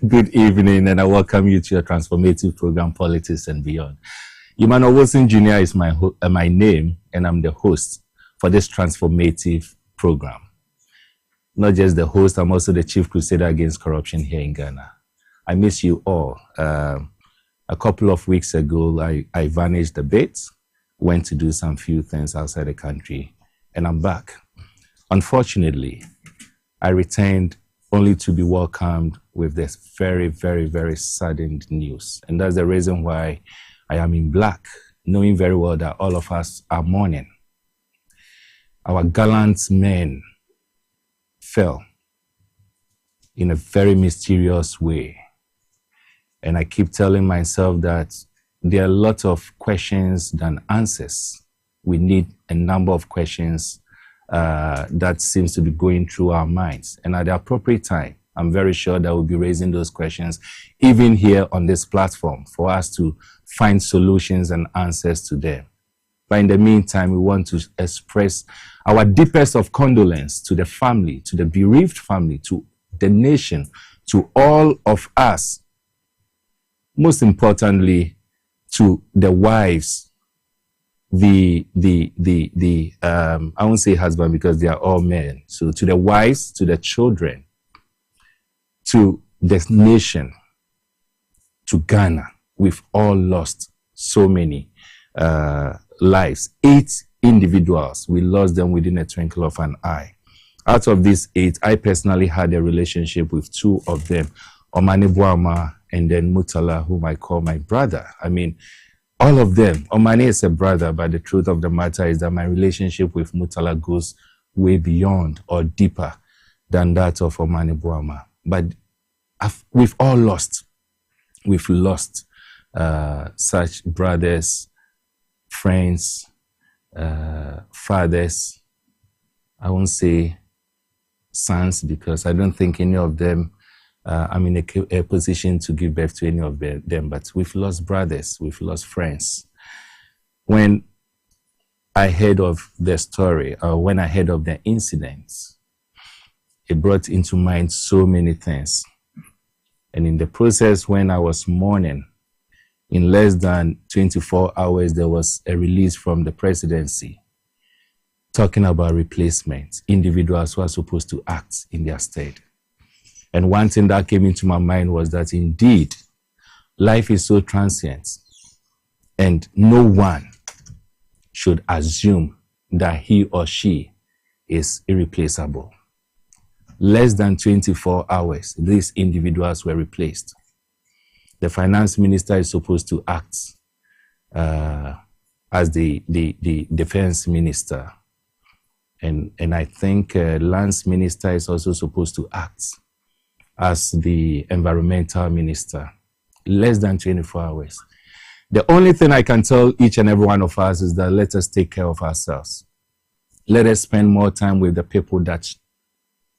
Good evening, and I welcome you to your transformative program, Politics and Beyond. Emmanuel Jr. is my name, and I'm the host for this transformative program. Not just the host, I'm also the chief crusader against corruption here in Ghana. I miss you all. A couple of weeks ago, I vanished a bit, went to do some few things outside the country, and I'm back. Unfortunately, I returned only to be welcomed with this very, very, very saddened news. And that's the reason why I am in black, knowing very well that all of us are mourning. Our gallant men fell in a very mysterious way. And I keep telling myself that there are a lot of questions than answers. We need a number of questions that seems to be going through our minds. And at the appropriate time, I'm very sure that we'll be raising those questions, even here on this platform, for us to find solutions and answers to them. But in the meantime, we want to express our deepest of condolence to the family, to the bereaved family, to the nation, to all of us. Most importantly, to the wives, I won't say husband because they are all men. So to the wives, to the children, to the nation, to Ghana, we've all lost so many lives. 8 individuals, we lost them within a twinkle of an eye. Out of these 8, I personally had a relationship with 2 of them, Omani Buama and then Mutala, whom I call my brother. I mean, all of them. Omani is a brother, but the truth of the matter is that my relationship with Mutala goes way beyond or deeper than that of Omani Buama. But we've all lost. We've lost such brothers, friends, fathers. I won't say sons because I don't think any of them I'm in a position to give birth to any of them, but we've lost brothers, we've lost friends. When I heard of the story, or when I heard of the incidents, it brought into mind so many things. And in the process, when I was mourning, in less than 24 hours, there was a release from the presidency talking about replacement, individuals who are supposed to act in their stead. And one thing that came into my mind was that indeed, life is so transient and no one should assume that he or she is irreplaceable. Less than 24 hours, these individuals were replaced. The finance minister is supposed to act as the defense minister. And I think Lance minister is also supposed to act as the environmental minister. Less than 24 hours. The only thing I can tell each and every one of us is that let us take care of ourselves. Let us spend more time with the people that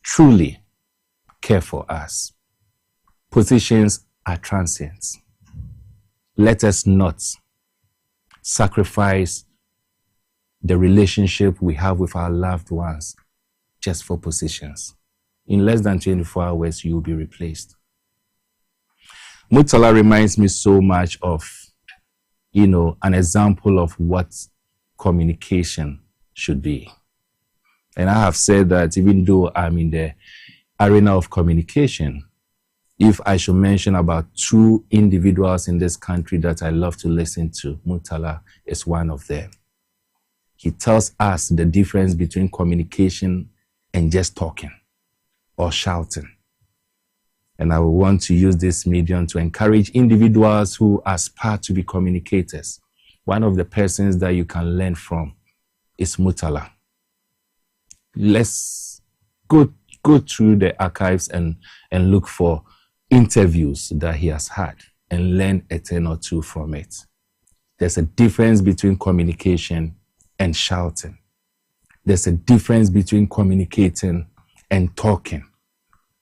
truly care for us. Positions are transient. Let us not sacrifice the relationship we have with our loved ones just for positions. In less than 24 hours, you will be replaced. Mutala reminds me so much of, an example of what communication should be. And I have said that even though I'm in the arena of communication, if I should mention about 2 individuals in this country that I love to listen to, Mutala is one of them. He tells us the difference between communication and just talking or shouting. And I will want to use this medium to encourage individuals who aspire to be communicators. One of the persons that you can learn from is Mutala. Let's go through the archives and look for interviews that he has had and learn a thing or 2 from it. There's a difference between communication and shouting. There's a difference between communicating and talking.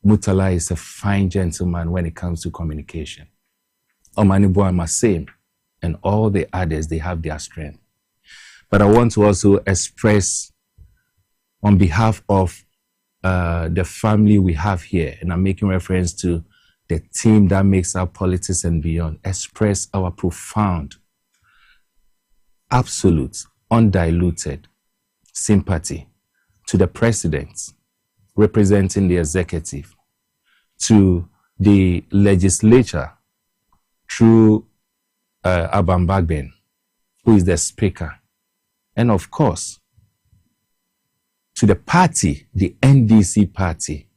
Mutala is a fine gentleman when it comes to communication. Omani Buama same, and all the others, they have their strength. But I want to also express on behalf of the family we have here, and I'm making reference to the team that makes up Politics and Beyond, express our profound, absolute, undiluted sympathy to the president representing the executive, to the legislature through Aban Bagben, who is the speaker, and of course, to the party, the NDC party,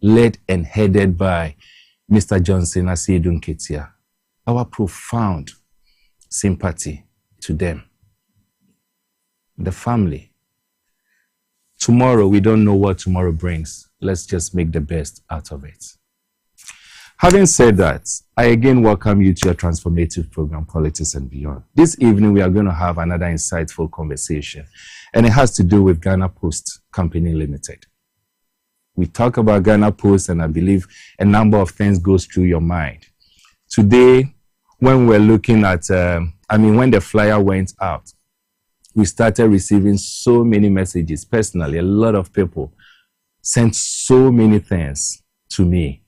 led and headed by Mr. Johnson Asiedu Nketia. Our profound sympathy to them. The family. Tomorrow, we don't know what tomorrow brings. Let's just make the best out of it. Having said that, I again welcome you to your transformative program, Politics and Beyond. This evening, we are going to have another insightful conversation, and it has to do with Ghana Post Company Limited. We talk about Ghana Post, and I believe a number of things goes through your mind. Today, when we're looking at, when the flyer went out, we started receiving so many messages. Personally, a lot of people sent so many things to me.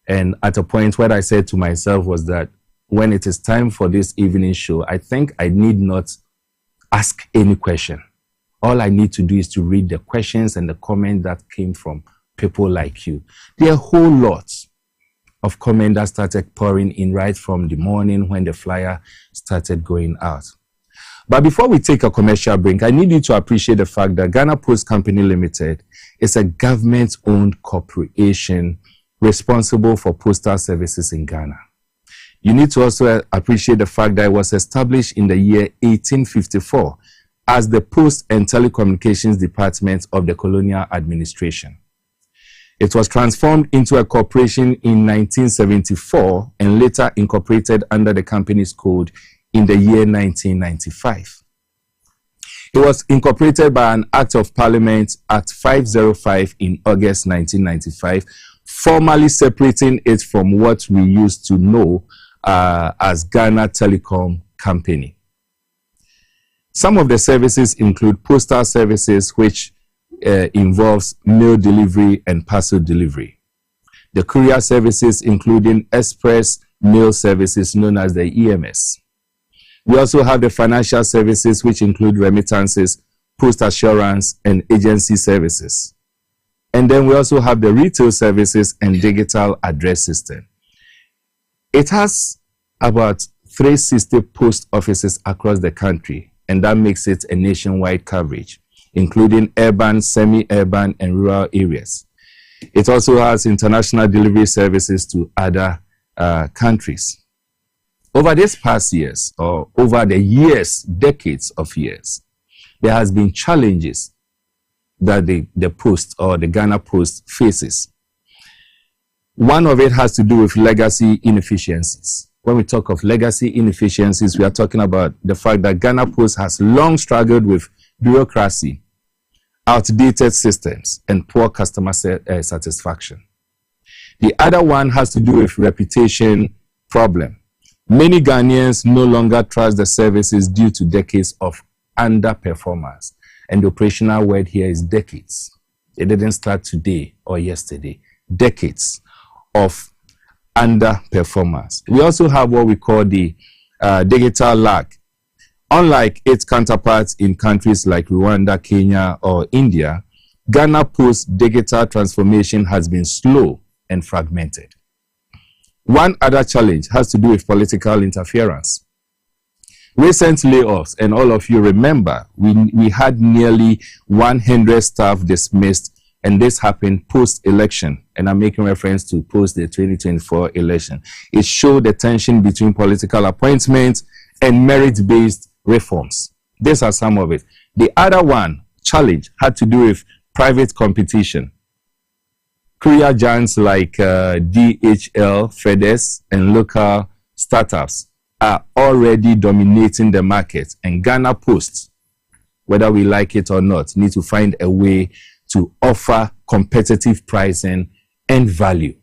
And at a point, what I said to myself was that when it is time for this evening show, I think I need not ask any question. All I need to do is to read the questions and the comments that came from people like you. There are a whole lot of comments that started pouring in right from the morning when the flyer started going out. But before we take a commercial break, I need you to appreciate the fact that Ghana Post Company Limited is a government-owned corporation responsible for postal services in Ghana. You need to also appreciate the fact that it was established in the year 1854 as the Post and Telecommunications Department of the Colonial Administration. It was transformed into a corporation in 1974 and later incorporated under the company's code in the year 1995. It was incorporated by an Act of Parliament, Act 505 in August 1995, formally separating it from what we used to know as Ghana Telecom Company. Some of the services include postal services, which involves mail delivery and parcel delivery. The courier services, including express mail services known as the EMS. We also have the financial services, which include remittances, post assurance, and agency services. And then we also have the retail services and digital address system. It has about 360 post offices across the country, and that makes it a nationwide coverage, including urban, semi-urban, and rural areas. It also has international delivery services to other countries. Over these past years, or over the years, decades of years, there has been challenges that the Post or the Ghana Post faces. One of it has to do with legacy inefficiencies. When we talk of legacy inefficiencies, we are talking about the fact that Ghana Post has long struggled with bureaucracy, outdated systems, and poor customer satisfaction. The other one has to do with reputation problem. Many Ghanaians no longer trust the services due to decades of underperformance. And the operational word here is decades. It didn't start today or yesterday. Decades of underperformance. We also have what we call the digital lag. Unlike its counterparts in countries like Rwanda, Kenya, or India, Ghana Post digital transformation has been slow and fragmented. One other challenge has to do with political interference. Recent layoffs, and all of you remember, we had nearly 100 staff dismissed, and this happened post-election, and I'm making reference to post the 2024 election. It showed the tension between political appointments and merit-based reforms. These are some of it. The other one, challenge, had to do with private competition. Courier giants like DHL, FedEx, and local startups are already dominating the market, and Ghana Post, whether we like it or not, need to find a way to offer competitive pricing and value.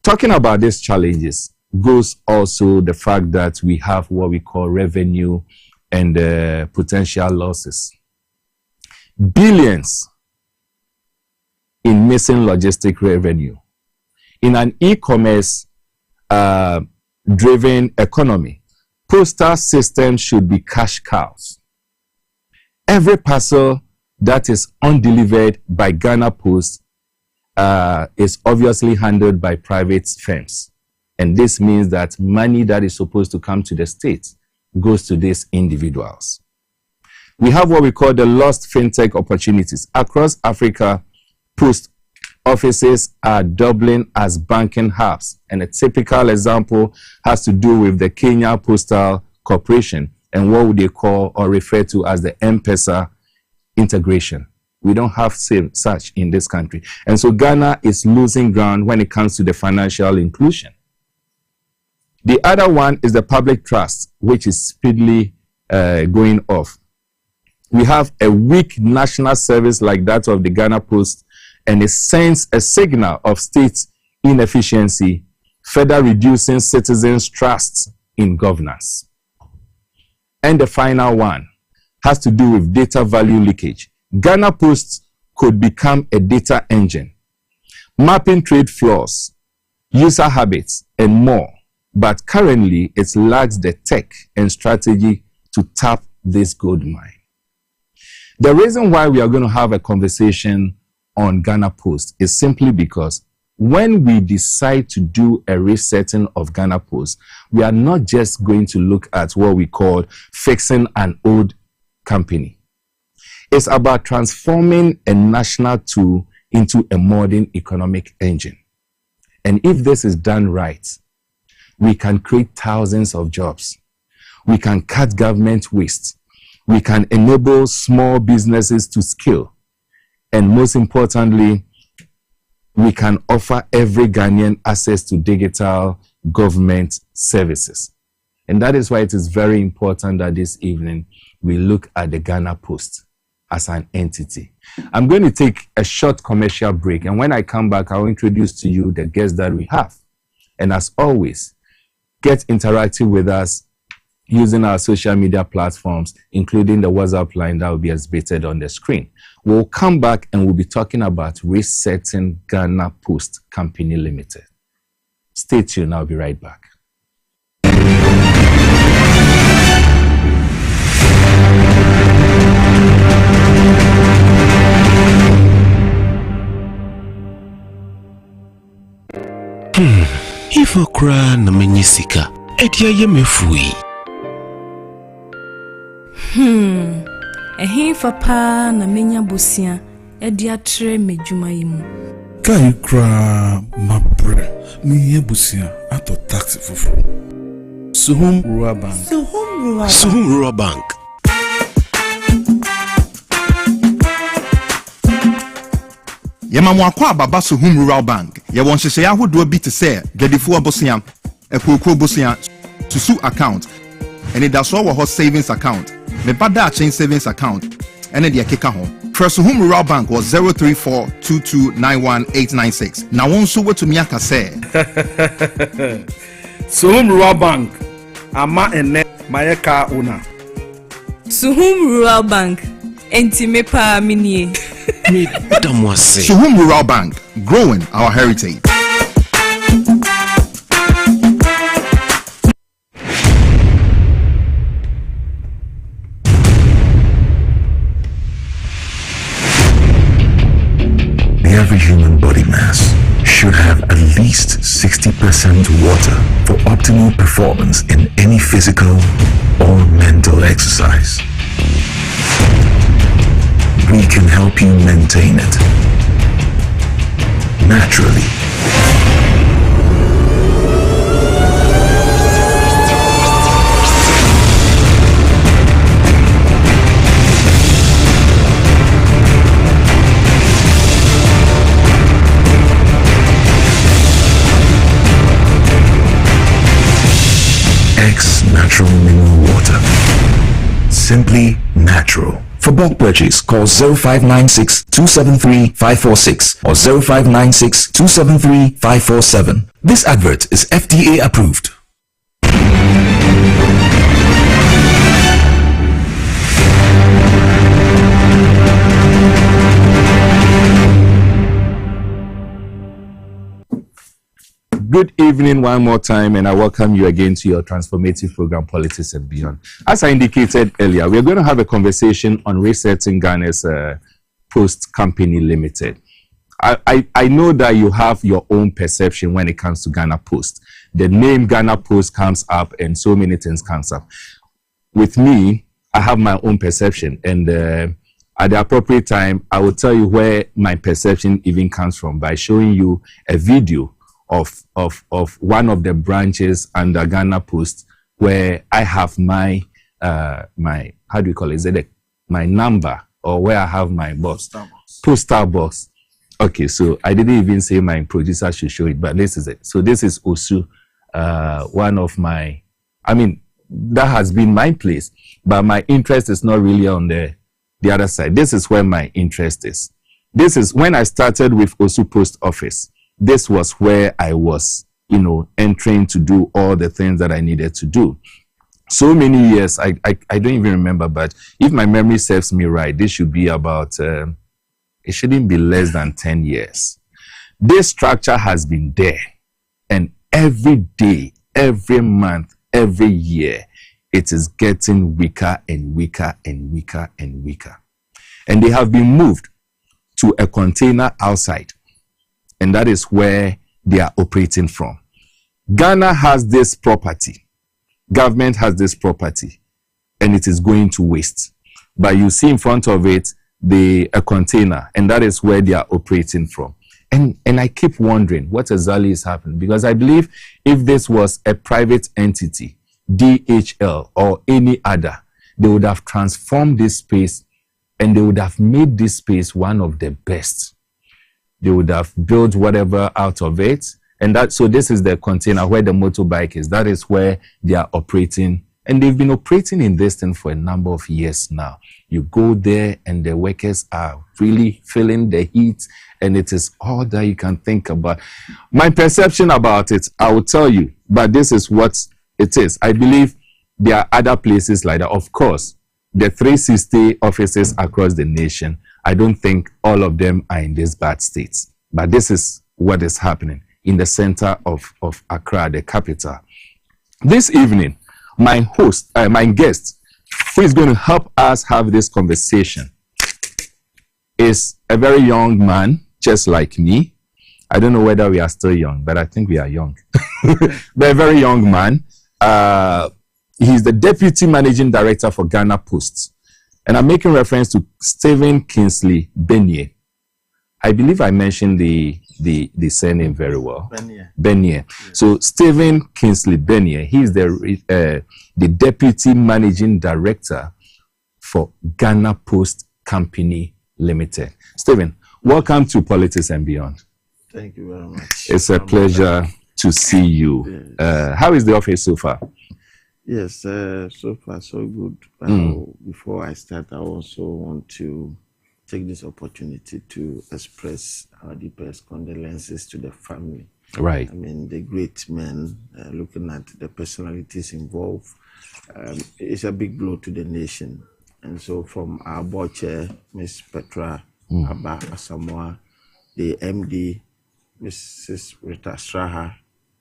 Talking about these challenges goes also the fact that we have what we call revenue and potential losses. Billions in missing logistic revenue. In an e-commerce driven economy, postal systems should be cash cows. Every parcel that is undelivered by Ghana Post is obviously handled by private firms. And this means that money that is supposed to come to the state goes to these individuals. We have what we call the lost fintech opportunities. Across Africa, post offices are doubling as banking hubs. And a typical example has to do with the Kenya Postal Corporation and what they call or refer to as the M-Pesa integration. We don't have such in this country. And so Ghana is losing ground when it comes to the financial inclusion. The other one is the public trust, which is speedily going off. We have a weak national service like that of the Ghana Post, and it sends a signal of state inefficiency, further reducing citizens' trust in governance. And the final one has to do with data value leakage. Ghana Post could become a data engine, mapping trade flows, user habits, and more. But currently, it lacks the tech and strategy to tap this gold mine. The reason why we are going to have a conversation on Ghana Post is simply because when we decide to do a resetting of Ghana Post, we are not just going to look at what we call fixing an old company. It's about transforming a national tool into a modern economic engine. And if this is done right, we can create thousands of jobs. We can cut government waste. We can enable small businesses to scale. And most importantly, we can offer every Ghanaian access to digital government services. And that is why it is very important that this evening we look at the Ghana Post as an entity. I'm going to take a short commercial break. And when I come back, I'll introduce to you the guests that we have. And as always, get interactive with us using our social media platforms, including the WhatsApp line that will be exhibited on the screen. We'll come back and we'll be talking about resetting Ghana Post Company Limited. Stay tuned, I'll be right back. Ifo kra na menyisika edia ye mefui. Ehin fa na menya bosia edia tre medwuma yimu. Kai kra mabre mi yebusia ato taxi fufu. Suhum Rural Bank. Suhum Rural Bank. Yemamu akwa baba Suhum Rural Bank. Ye won hyehyɛ ahodo bi te sɛ dwadifo abosia, ekoko bosia, susu account, and it does all savings account. Me bada chain savings account, and the keka ho. Suhum Rural Bank was 034229186. Now one so what to me aka say. Suhum Rural Bank. Ama ene mayeka una. Suhum Rural Bank. Enti me pa minie. Suhum Rural Bank, growing our heritage. The average human body mass should have at least 60% water for optimal performance in any physical or mental exercise. We can help you maintain it naturally. X Natural Mineral Water. Simply natural. For bulk purchase, call 0596-273-546 or 0596-273-547. This advert is FDA approved. Good evening one more time, and I welcome you again to your transformative program, Politics and Beyond. As I indicated earlier, we're going to have a conversation on resetting Ghana's Post Company Limited. I know that you have your own perception when it comes to Ghana Post. The name Ghana Post comes up and so many things comes up. With me, I have my own perception, and at the appropriate time, I will tell you where my perception even comes from by showing you a video of one of the branches under Ghana Post where I have my my, how do you call it? Is it my number, or where I have my box? Postal box. Okay, so I didn't even say my producer should show it, but this is it. So this is Osu, one of my, I mean, that has been my place, but my interest is not really on the other side. This is where my interest is. This is when I started with Osu Post Office. This was where I was, entering to do all the things that I needed to do. So many years, I don't even remember, but if my memory serves me right, this should be about, it shouldn't be less than 10 years. This structure has been there, and every day, every month, every year, it is getting weaker and weaker and weaker and weaker. And they have been moved to a container outside. And that is where they are operating from. Ghana has this property. Government has this property. And it is going to waste. But you see in front of it, a container. And that is where they are operating from. And I keep wondering what exactly is happening. Because I believe if this was a private entity, DHL or any other, they would have transformed this space and they would have made this space one of the best. They would have built whatever out of it. And so this is the container where the motorbike is. That is where they are operating. And they've been operating in this thing for a number of years now. You go there and the workers are really feeling the heat, and it is all that you can think about. My perception about it, I will tell you, but this is what it is. I believe there are other places like that. Of course, the 360 offices across the nation, I don't think all of them are in this bad states. But this is what is happening in the center of Accra, the capital. This evening, my guest, who is going to help us have this conversation, is a very young man, just like me. I don't know whether we are still young, but I think we are young. But a very young man. He's the Deputy Managing Director for Ghana Post. And I'm making reference to Stephen Kingsley Benye. I believe I mentioned the surname very well. Benye. Yes. So Stephen Kingsley Benye, he is the Deputy Managing Director for Ghana Post Company Limited. Stephen, welcome to Politics and Beyond. Thank you very much. It's a pleasure to see you. Yes. How is the office so far? Yes, so far so good. Before I start, I also want to take this opportunity to express our deepest condolences to the family. Right. I mean, the great men, looking at the personalities involved, it's a big blow to the nation. And so from our board chair, Ms. Petra Abba Asamoah, the MD, Mrs. Rita Straha,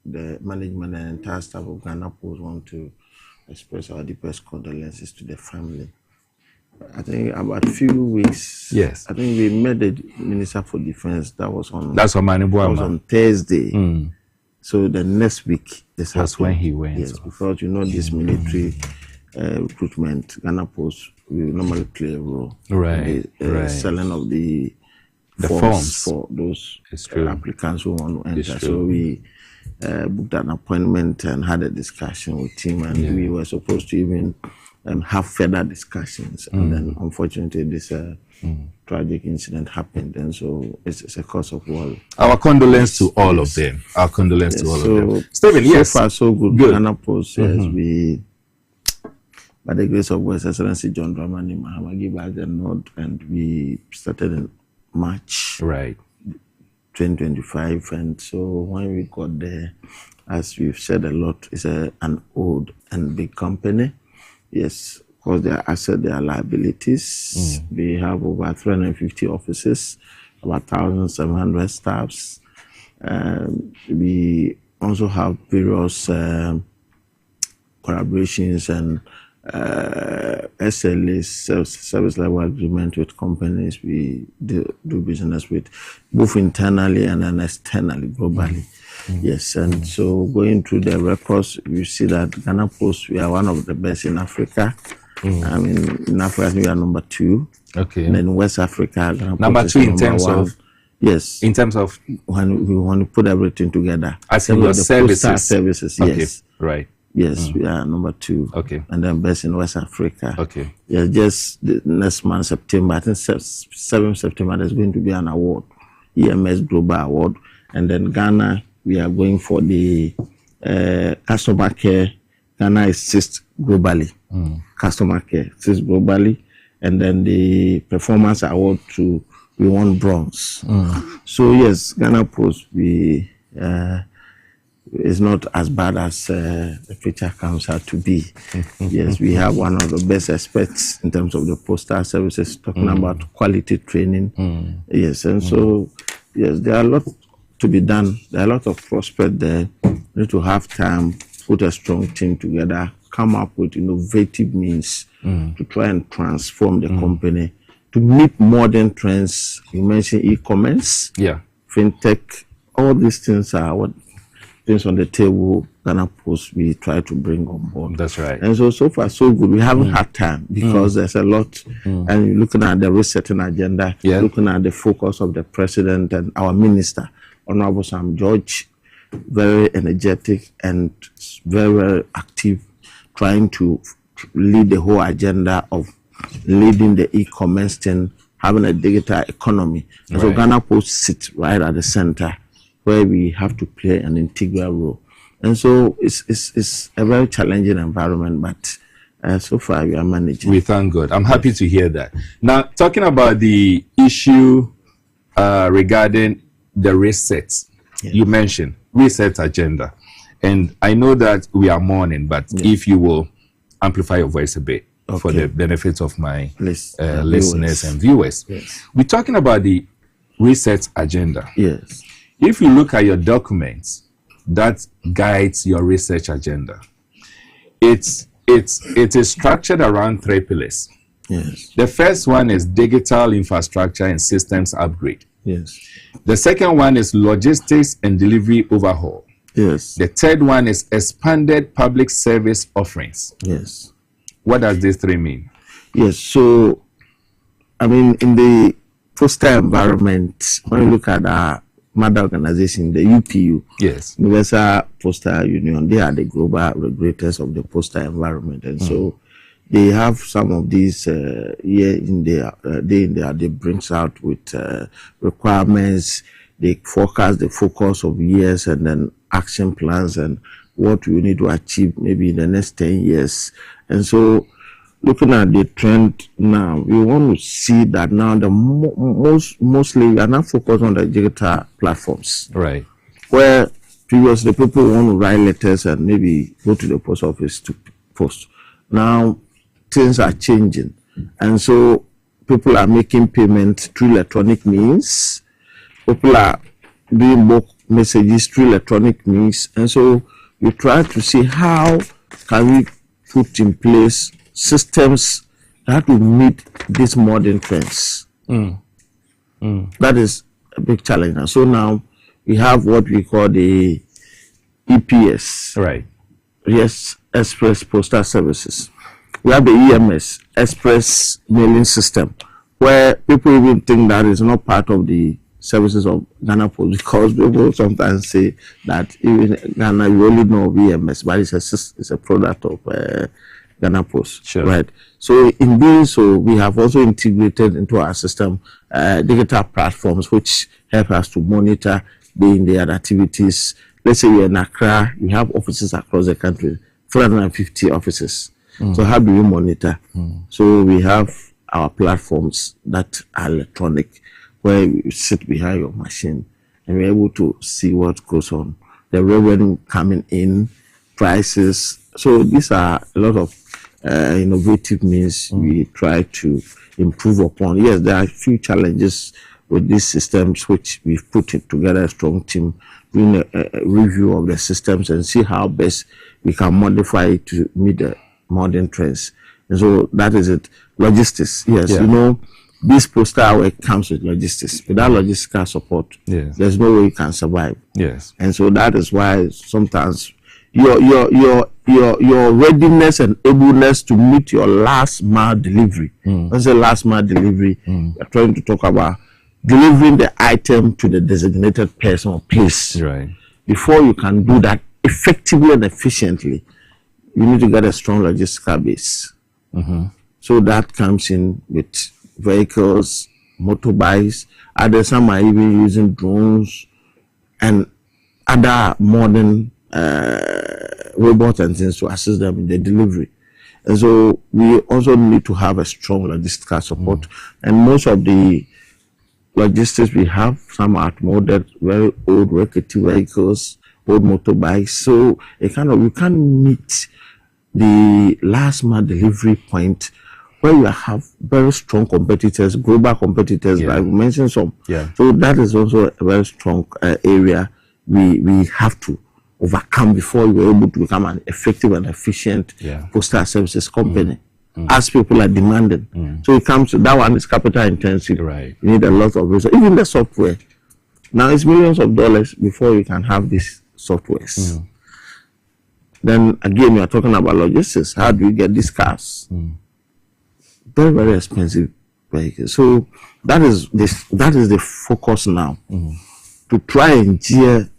the management and entire staff of Ghana Post want to express our deepest condolences to the family. I think about a few weeks. Yes. I think we met the Minister for Defense. That was on. That's on on Thursday. So the next week, that's when he went. Yes, because this military recruitment, Ghana Post will normally play a role. Right. In the selling of the forms for those applicants who want to enter. So we booked an appointment and had a discussion with him, and we were supposed to even have further discussions. And then, unfortunately, this tragic incident happened, and so it's a cause of war. Our condolence to all of them. Our condolence to all of them. Stephen, so far so good. Ghana Post, we, by the grace of God, His Excellency John Dramani Mahama gave us the nod, and we started in March. Right. 2025, and so when we got there, as we've said a lot, it's an old and big company. Yes, because their assets, their liabilities. We have over 350 offices, about 1,700 staffs. We also have various collaborations and SLAs, service level agreement with companies we do business with, both internally and then externally, globally. Yes, and so going through the records, you see that Ghana Post, we are one of the best in Africa. I mean, in Africa, we are number 2. Okay. And then in West Africa, Ghana number Post 2 is in terms 1. of. Yes. In terms of when we want to put everything together. As in your services. Services, okay. Yes. Right. Yes, we are number 2. Okay. And then best in West Africa. Okay. Yeah, just the next month, September, I think 7th September, there's going to be an award, EMS Global Award. And then Ghana, we are going for the customer care. Ghana is 6th globally. Customer care, 6th globally. And then the performance award we won bronze. So yes, Ghana Post, is not as bad as the picture comes out to be. Yes, we have one of the best experts in terms of the postal services, talking about quality training. Yes, and so, yes, there are a lot to be done. There are a lot of prospects there. We need to have time, put a strong team together, come up with innovative means to try and transform the company, to meet modern trends. You mentioned e-commerce, fintech, all these things are what things on the table. Ghana Post, we try to bring on board. That's right. And so far so good. We haven't had time because there's a lot. And you're looking at the resetting agenda, looking at the focus of the president and our minister, Honorable Sam George, very energetic and very, very active, trying to lead the whole agenda of leading the e-commerce thing, having a digital economy. And so Ghana Post sits right at the center, where we have to play an integral role. And so it's a very challenging environment, but so far we are managing. We thank God. I'm happy to hear that. Now, talking about the issue regarding the reset, you mentioned reset agenda. And I know that we are mourning, but if you will amplify your voice a bit for the benefit of my listeners and viewers. We're talking about the reset agenda. Yes. If you look at your documents that guides your research agenda, it is structured around 3 pillars. Yes. The first one is digital infrastructure and systems upgrade. Yes. The second one is logistics and delivery overhaul. Yes. The third one is expanded public service offerings. Yes. What does these 3 mean? Yes. So, I mean, in the postal environment, when you look at our mother organization, the UPU, Universal Postal Union, they are the global regulators of the postal environment, and so they have some of these they brings out with requirements. They forecast the focus of years and then action plans and what we need to achieve maybe in the next 10 years. And so, looking at the trend now, we want to see that now the mostly we are not focused on the digital platforms. Right. Where previously people want to write letters and maybe go to the post office to post. Now things are changing. And so people are making payments through electronic means. People are doing book messages through electronic means. And so we try to see how can we put in place systems that will meet these modern trends. That is a big challenge. And so now we have what we call the EPS. Right. Yes, Express Postal Services. We have the EMS, Express Mailing System, where people even think that is not part of the services of Ghana Post, because people sometimes say that even Ghana, you only know of EMS, but it's a product of Ghana Post. Sure. Right. So in doing so, we have also integrated into our system digital platforms which help us to monitor day-in-day activities. Let's say we're in Accra, we have offices across the country, 450 offices. So how do we monitor? So we have our platforms that are electronic, where you sit behind your machine and we're able to see what goes on, the revenue coming in, prices. So these are a lot of innovative means we try to improve upon. Yes, there are a few challenges with these systems, which we've put it together a strong team, doing a review of the systems and see how best we can modify it to meet the modern trends. And so that is it. Logistics, yes, you know, this postal work comes with logistics. Without logistical support, there's no way you can survive. Yes. And so that is why sometimes your readiness and ableness to meet your last mile delivery. What's the last mile delivery? We're trying to talk about delivering the item to the designated person or place. Right. Before you can do that effectively and efficiently, you need to get a strong logistical base. So that comes in with vehicles, motorbikes. Others, some are even using drones and other modern robots and things to assist them in the delivery. And so we also need to have a strong logistical support. And most of the logistics we have, some are outmoded, very old, rickety vehicles, old motorbikes. So you can't meet the last mile delivery point where you have very strong competitors, global competitors, like we mentioned some. So that is also a very strong area we have to overcome before we're able to become an effective and efficient postal services company, as people are demanding. So it comes to that one is capital intensive. Right. You need a lot of resources, even the software. Now it's millions of dollars before you can have these softwares. Then again, you are talking about logistics. How do you get these cars? Very, very expensive vehicles. So that is the focus now, to try and gear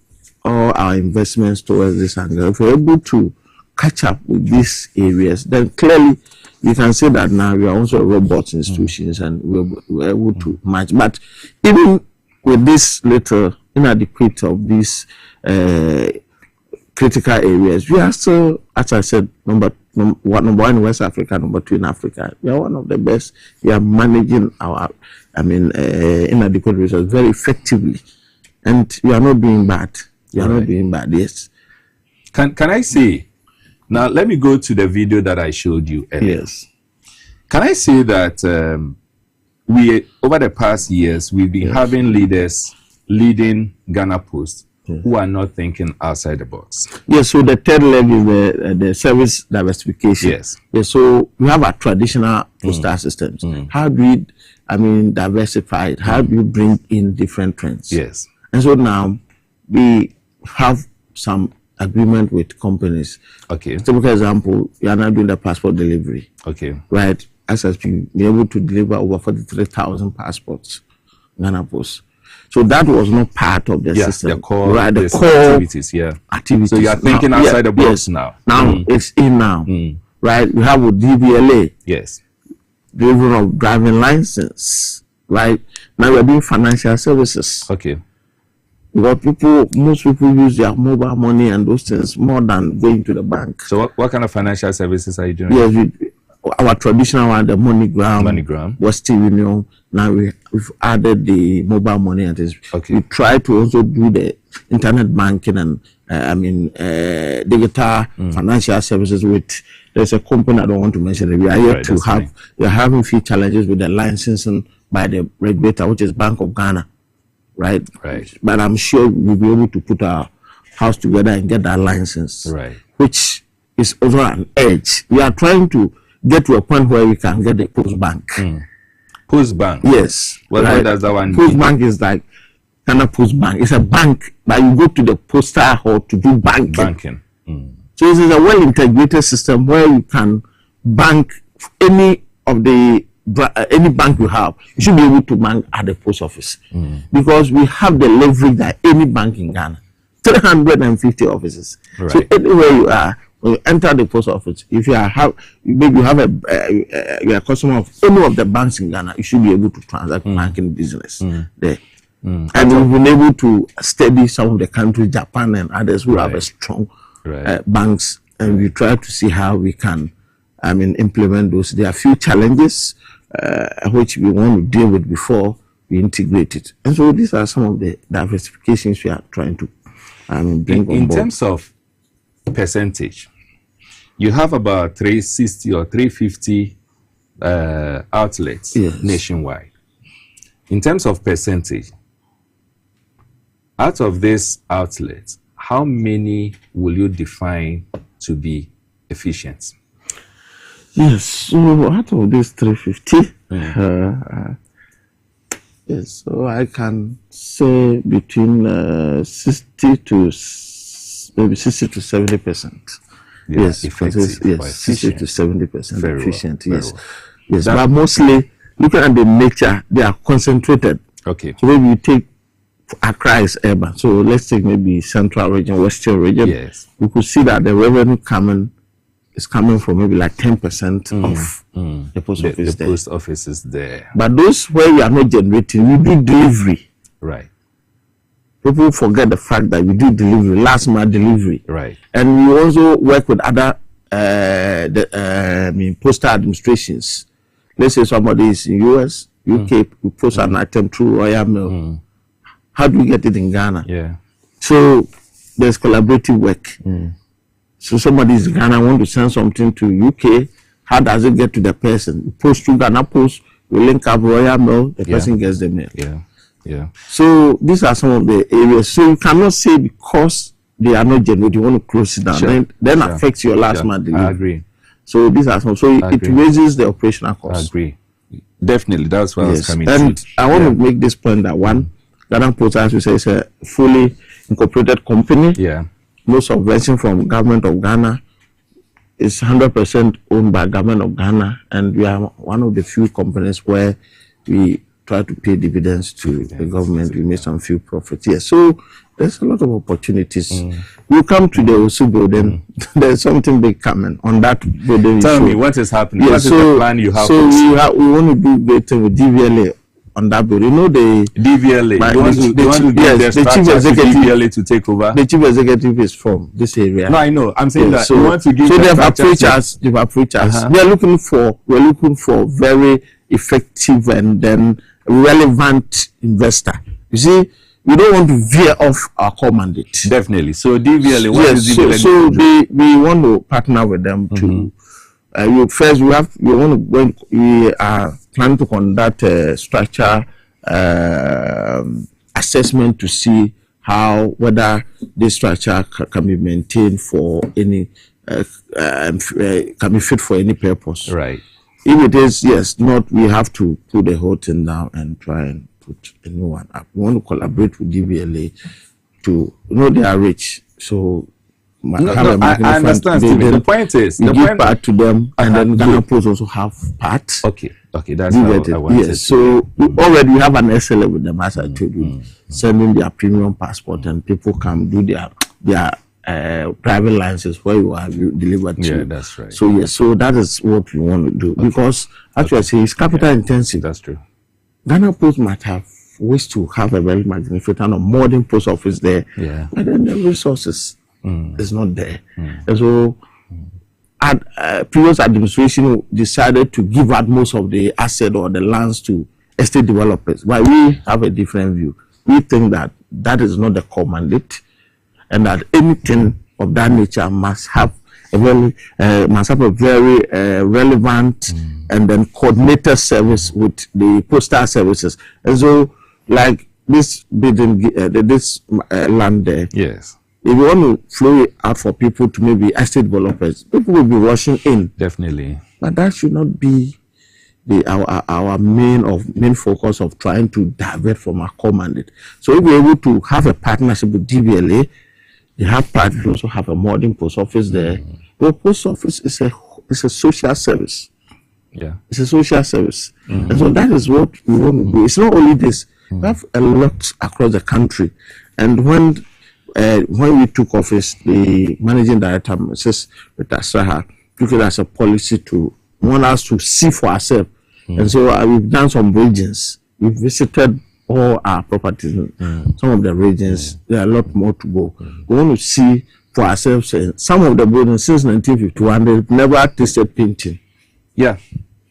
all our investments towards this angle. If we're able to catch up with these areas, then clearly we can say that now we are also robust institutions and we're able to match. But even with this little inadequate of these critical areas, we are still, as I said, number one in West Africa, number 2 in Africa. We are one of the best. We are managing our, inadequate resources very effectively, and we are not doing bad. We are not doing bad. Yes. Can I say now? Let me go to the video that I showed you earlier. Yes. Can I say that we over the past years we've been having leaders leading Ghana Post who are not thinking outside the box? Yes. So the third leg is the service diversification. Yes. So we have our traditional postal systems. How do we, diversify it? How do you bring in different trends? Yes. And so now we have some agreement with companies. Okay. Typical example, you are now doing the passport delivery. Okay. Right. SSP, be able to deliver over 43,000 passports, Ghana Post. So that was not part of the system. The core, right, the core activities, activities. So you are thinking now, outside the box now. Now it's in now. Right. We have with DVLA. Yes. Delivery of driving license. Right. Now we are doing financial services. Okay. Because most people use their mobile money and those things more than going to the bank. So what kind of financial services are you doing? Yes, our traditional one, the MoneyGram, Western Union. Now we've added the mobile money and things. Okay. We try to also do the internet banking and digital financial services with. There's a company I don't want to mention it. We are yet to have. We are having few challenges with the licensing by the regulator, which is Bank of Ghana. Right. But I'm sure we'll be able to put our house together and get that license. Right. Which is also an edge. We are trying to get to a point where we can get the post bank. Post bank. Yes. What does that one Post mean? bank is like Ghana Post Bank. It's a bank, but you go to the postal hall to do banking. So this is a well integrated system where you can bank any bank you have. You should be able to bank at the post office because we have the leverage that any bank in Ghana, 350 offices. Right. So anywhere you are, when you enter the post office, if you have you're a customer of any of the banks in Ghana, you should be able to transact banking business there. And we've been able to study some of the countries, Japan and others, who have a strong banks, and we try to see how we can implement those. There are a few challenges which we want to deal with before we integrate it. And so these are some of the diversifications we are trying to bring on board. In terms of percentage, you have about 360 or 350 outlets nationwide. In terms of percentage, out of this outlets, how many will you define to be efficient? Yes, so out of this 350, yes, so I can say between 60 to maybe 60 to 70%. Yes, effective. Yes, 60 to 70% efficient. Well, yes, yes, but mostly looking at the nature, they are concentrated. Okay. So maybe you take Accra is urban. So let's take maybe Central region, Western region. Yes. You could see that the revenue is coming from maybe like 10% of the post office The post office is there. But those where you are not generating, you do delivery. Right. People forget the fact that we do delivery, last mile delivery. Right. And we also work with other postal administrations. Let's say somebody is in US, UK, we post an item through Royal Mail. How do we get it in Ghana? Yeah. So there's collaborative work. So somebody is in Ghana, want to send something to UK. How does it get to the person? We post through Ghana Post, we link up Royal Mail, the person gets the mail. Yeah. Yeah. So these are some of the areas. So you cannot say because they are not generating, you want to close it down. Then affects your last month delivery. I agree. So these are some. So it raises the operational cost. I agree. Definitely, that's what I was coming to. And I want to make this point that one, Ghana Post, as we say, is a fully incorporated company. Yeah. No subvention from government of Ghana. It's 100% owned by government of Ghana, and we are one of the few companies where we try to pay dividends to the government. We make some few profits. Yes, so there's a lot of opportunities. You come to the Osu building, there's something big coming on that building. Tell me what is happening. What is so, the plan you have? So we want to do great thing with DVLA on that building. You know the DVLA. You want to get the chief executive DVLA to take over. The chief executive is from this area. No, I know. I'm saying that so you want to give. So they've approached us. We're looking for very effective and then relevant investor. You see, we don't want to veer off our core mandate. Definitely. So DVLA, what is DVLA? So we want to partner with them to. We are planning to conduct a structure assessment to see whether this structure can be maintained for any can be fit for any purpose. Right. If it is, yes, not, we have to put the whole thing down and try and put a new one up. We want to collaborate with DVLA to, they are rich. So, I understand, Stephen. The point is, we give part to them, and then Ghana Post also have part. Okay, that's how I wanted. Yes, so already we have an SLA with them, as I told you, sending their premium passport, and people can do their private licenses where you are delivered to. Yeah, that's right. So yes, so that is what we want to do, because actually it's capital intensive. That's true. Ghana Post might have ways to have a very magnificent or modern post office there, but then the resources is not there. And so previous administration decided to give out most of the asset or the lands to estate developers, but we have a different view. We think that is not the core mandate, and that anything of that nature must have a very relevant and then coordinated service with the postal services. And so, like this building, this land there, yes, if you want to flow it out for people to maybe estate developers, people will be rushing in. Definitely, but that should not be our main focus of trying to divert from our core mandate. So if we're able to have a partnership with DVLA, they have part, we also have a modern post office there. The post office is a social service. Yeah, it's a social service, and so that is what we want to do. It's not only this; we have a lot across the country. And when we took office, the managing director, Mrs. Rita Saha, took it as a policy to want us to see for ourselves. And so we've done some regions. We've visited all our properties. Some of the regions, there are a lot more to go. We want to see for ourselves. Some of the buildings since 1951, they've never tasted painting. Yeah,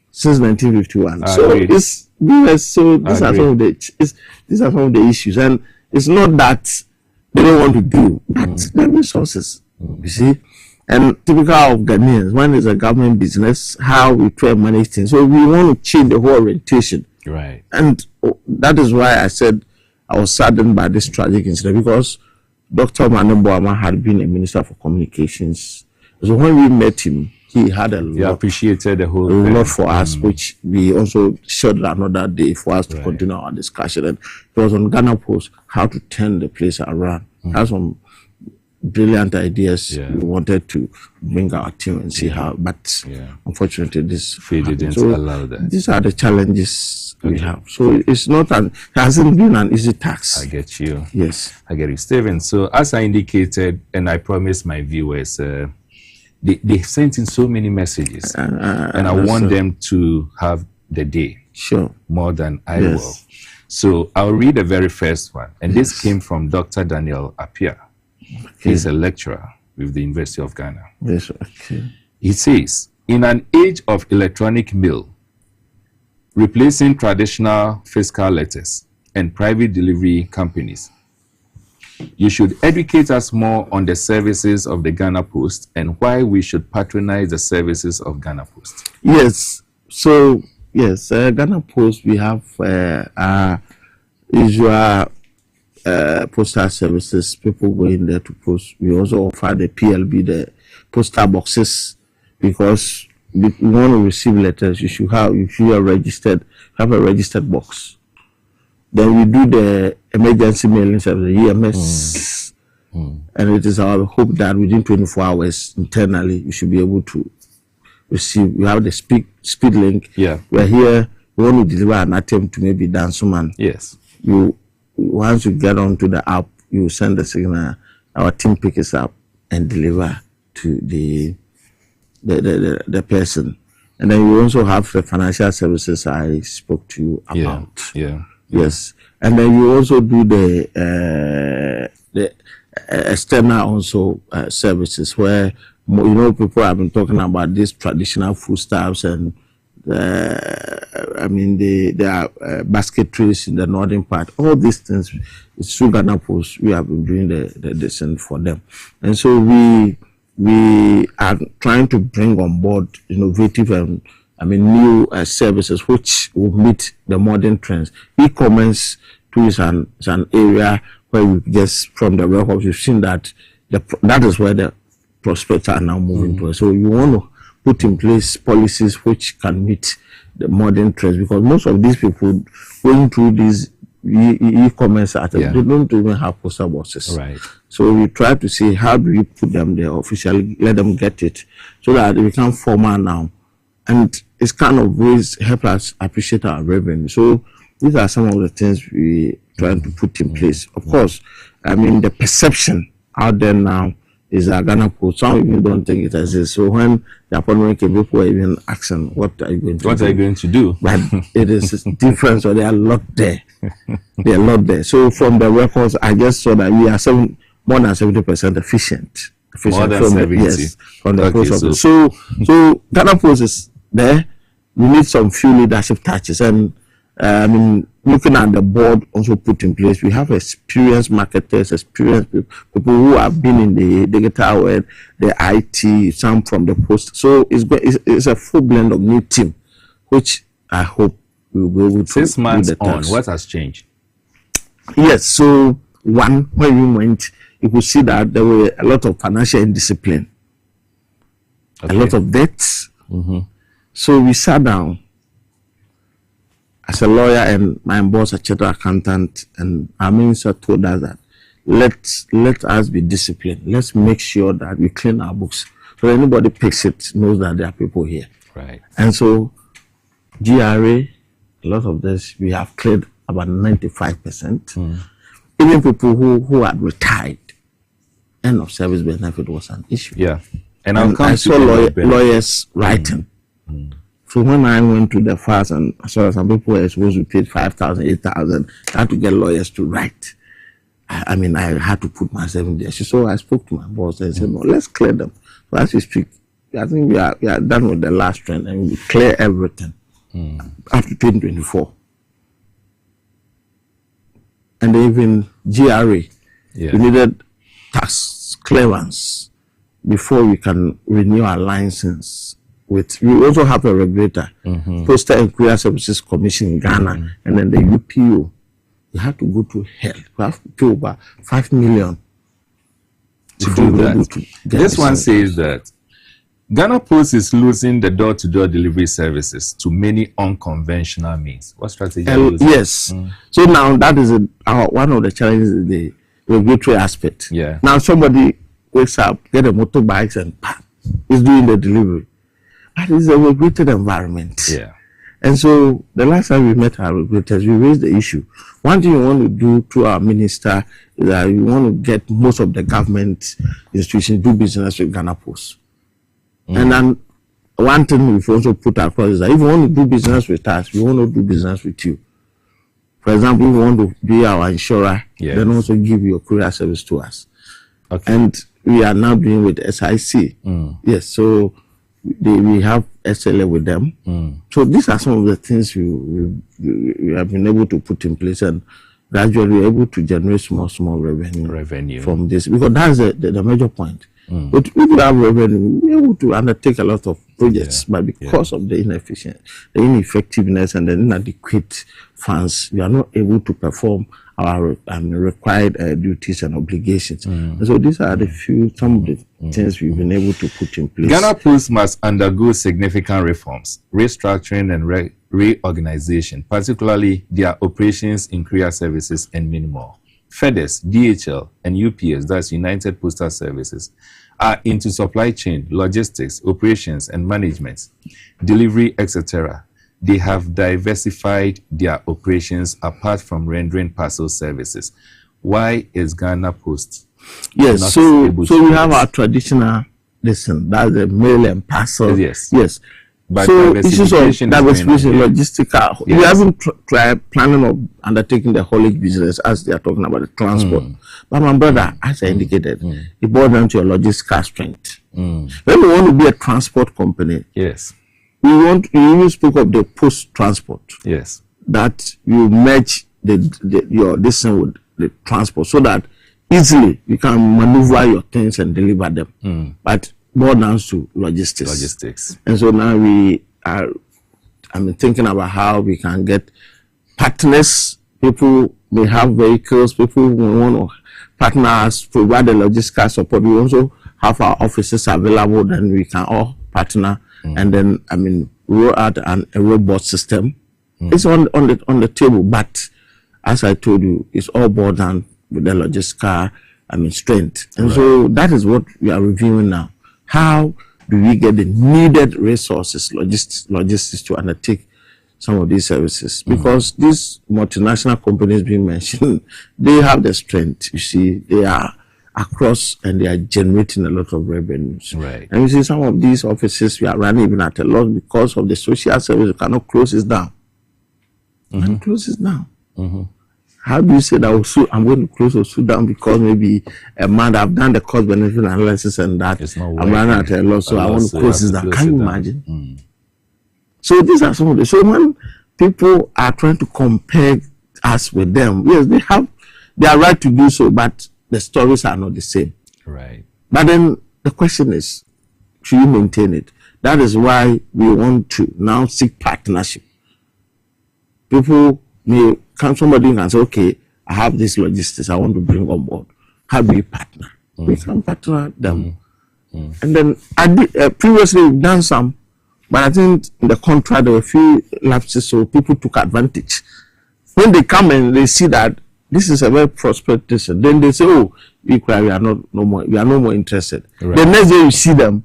since 1951. So these are some of the issues, and it's not that they don't want to do, but the resources, you see. And typical of Ghanaians, when it's a government business, how we try and manage things. So we want to change the whole orientation. Right. And that is why I said I was saddened by this tragic incident, because Dr. Manemboama had been a minister for communications. So when we met him, he had a lot. Appreciated the whole lot for us, which we also showed another day for us to continue our discussion. And it was on Ghana Post how to turn the place around. Had some brilliant ideas. We wanted to bring our team and see how, but unfortunately this didn't allow that. These are the challenges we have. So it's not it hasn't been an easy task. I get you. Yes, I get you, Stephen. So as I indicated, and I promised my viewers, they sent in so many messages, and I want them to have the day more than I will. So I'll read the very first one, and this came from Dr. Daniel Appiah. He's a lecturer with the University of Ghana. Yes, okay. He says, in an age of electronic mail, replacing traditional fiscal letters and private delivery companies, you should educate us more on the services of the Ghana Post and why we should patronize the services of Ghana Post. Yes. So, yes, Ghana Post, we have usual postal services, people going there to post. We also offer the PLB, the postal boxes, because if you want to receive letters, you should have, if you are registered, have a registered box. Then we do the emergency mailing service, the EMS, and it is our hope that within 24 hours internally, you should be able to receive. You have the speed link. We're here. We want to deliver an item to maybe Dansuman. Yes. Once you get onto the app, you send the signal. Our team picks it up and deliver to the person. And then you also have the financial services I spoke to you about. Yes, and then you also do the external also services where people have been talking about these traditional foodstuffs and there are basketries in the northern part. All these things, it's through Ghana Post. We have been doing the descent for them, and so we are trying to bring on board innovative and new services which will meet the modern trends. E-commerce too is an area where we just from the records we've seen that that is where the prospects are now moving to. So you want to put in place policies which can meet the modern trends, because most of these people going through these e-commerce items, they don't even have postal boxes. Right. So we try to see how do we put them there officially, let them get it, so that we can formal now. And it's kind of ways help us appreciate our revenue. So these are some of the things we trying to put in place. Of course, the perception out there now is that Ghana Post. Some even don't think it exists. So when the appointment people are even asking, what are you going to do? What are you going to do? But it is different. So there are a lot there. There are a lot there. So from the records, I just saw that we are more than 70% efficient. More than 70%. Yes, from the post office. So Ghana Post is there. We need some few leadership touches, and looking at the board also put in place. We have experienced marketers, experienced people who have been in the digital world, the IT, some from the post. So it's a full blend of new team, which I hope we will be able to. 6 months on, what has changed? Yes, so when we went, you could see that there were a lot of financial indiscipline, a lot of debts. So we sat down as a lawyer and my boss, a chartered accountant, and our minister told us that let us be disciplined. Let's make sure that we clean our books, so anybody picks it knows that there are people here. Right. And so GRA, a lot of this we have cleared about 95%. Even people who had retired, end of service benefit was an issue. Yeah. And I saw lawyers writing. So when I went to the fast and I saw some people were supposed to pay 5,000, 8,000, I had to get lawyers to write. I had to put myself in there. So I spoke to my boss and said, no, let's clear them. So as we speak, I think we are done with the last trend and we clear everything up to 2024. And even GRA, we needed tax clearance before we can renew our license we also have a regulator, Postal and Courier Services Commission in Ghana, and then the UPO. You have to go to hell. You have to pay over 5 million to do that. This one says that Ghana Post is losing the door-to-door delivery services to many unconventional means. What strategy are you using? Yes. So now that is one of the challenges is the regulatory aspect. Yeah. Now somebody wakes up, get a motorbike and is doing the delivery. That is a regulated environment. Yeah. And so the last time we met our regulators, we raised the issue. One thing you want to do through our minister is that you want to get most of the government institutions do business with Ghana Post. And then one thing we've also put across is that if you want to do business with us, we want to do business with you. For example, if you want to be our insurer, then also give your courier service to us. Okay. And we are now doing with SIC. Yes, so we have SLA with them. So these are some of the things we have been able to put in place, and gradually we're able to generate small revenue from this, because that's the major point. But if you have revenue, we're able to undertake a lot of projects, but because of the ineffectiveness and the inadequate funds, we are not able to perform our required duties and obligations. And so these are some of the things we've been able to put in place. Ghana Post must undergo significant reforms, restructuring and reorganization, particularly their operations in courier services and many more. FedEx, DHL, and UPS, that's United Postal Services, are into supply chain, logistics, operations, and management, delivery, etc. They have diversified their operations apart from rendering parcel services. Why is Ghana Post? Yes, so we have our traditional, that's the mail and parcel. Yes. But so issues of diversification, logistical. We haven't tried planning of undertaking the haulage business as they are talking about the transport. But my brother, as I indicated, it boils down to your logistical strength. When we want to be a transport company, you spoke of the post transport. Yes. That you merge your distance with the transport so that easily you can maneuver your things and deliver them. But more down to logistics. And so now I'm thinking about how we can get partners. People may have vehicles, people will want to partner us, provide the logistical support. We also have our offices available, then we can all partner and then roll out a robot system. It's on the table, but as I told you, it's all boiled down with the logistical strength. And so that is what we are reviewing now. How do we get the needed resources, logistics to undertake some of these services? Because these multinational companies being mentioned, they have the strength. You see, they are across and they are generating a lot of revenues. Right. And you see, some of these offices we are running even at a loss because of the social service. You cannot close it down. And close it down. How do you say that I'm going to close Osu down because maybe a month I've done the cost benefit analysis and that I'm running at a loss, so I want to close it down? Can you imagine? So these are some of the. So when people are trying to compare us with them, yes, they are right to do so, but the stories are not the same. Right. But then the question is, should you maintain it? That is why we want to now seek partnership. People somebody can say, okay, I have this logistics I want to bring on board. How do we partner? We can partner them. And then previously we've done some, but I think in the contract there were a few lapses, so people took advantage. When they come and they see that this is a very prosperous, then they say, oh, we are no more interested. Right. The next day you see them,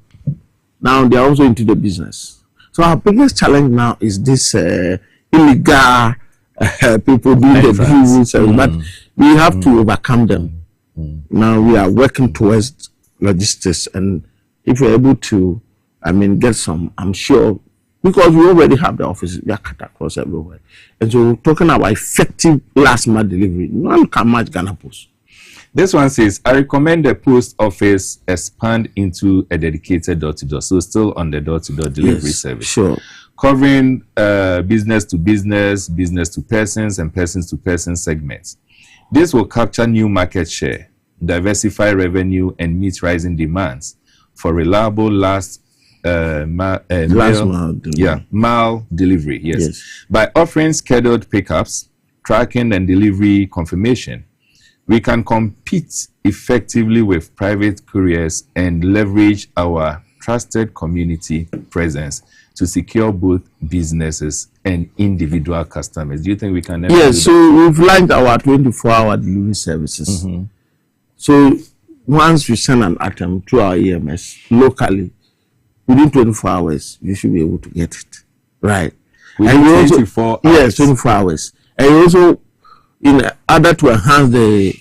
now they are also into the business. So our biggest challenge now is this illegal people doing the business, but we have to overcome them. Now we are working towards logistics, and if we're able to, get some, I'm sure, because we already have the offices, we are cut across everywhere. And so talking about effective last mile delivery, no one can match Ghana Post. This one says, I recommend the post office expand into a dedicated door-to-door, so still on the door-to-door delivery service. Sure. Covering business to business, business to persons, and persons to person segments. This will capture new market share, diversify revenue, and meet rising demands for reliable last mile delivery. Yes. By offering scheduled pickups, tracking, and delivery confirmation, we can compete effectively with private couriers and leverage our trusted community presence to secure both businesses and individual customers. Do you think we can? Yes, so we've launched our 24-hour delivery services. So once we send an item to our EMS locally, within 24 hours, you should be able to get it. Right. Within 24 hours? Yes, 24 hours. And also, in order to enhance the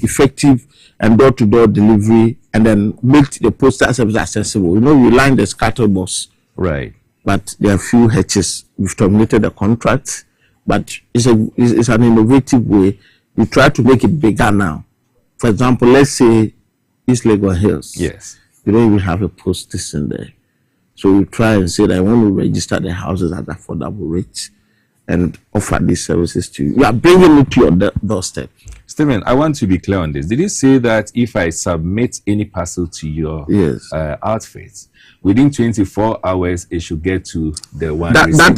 effective and door-to-door delivery and then make the postal service accessible, we line the scatter box. Right. But there are few hitches. We've terminated the contract, but it's an innovative way. We try to make it bigger now. For example, let's say East Lagos Hills. Yes. We don't even have a post station there. So we try and say that I want to register the houses at affordable rates and offer these services to you. We are bringing it to your doorstep. Stephen, I want to be clear on this. Did you say that if I submit any parcel to your outfit, within 24 hours it should get to the one that's our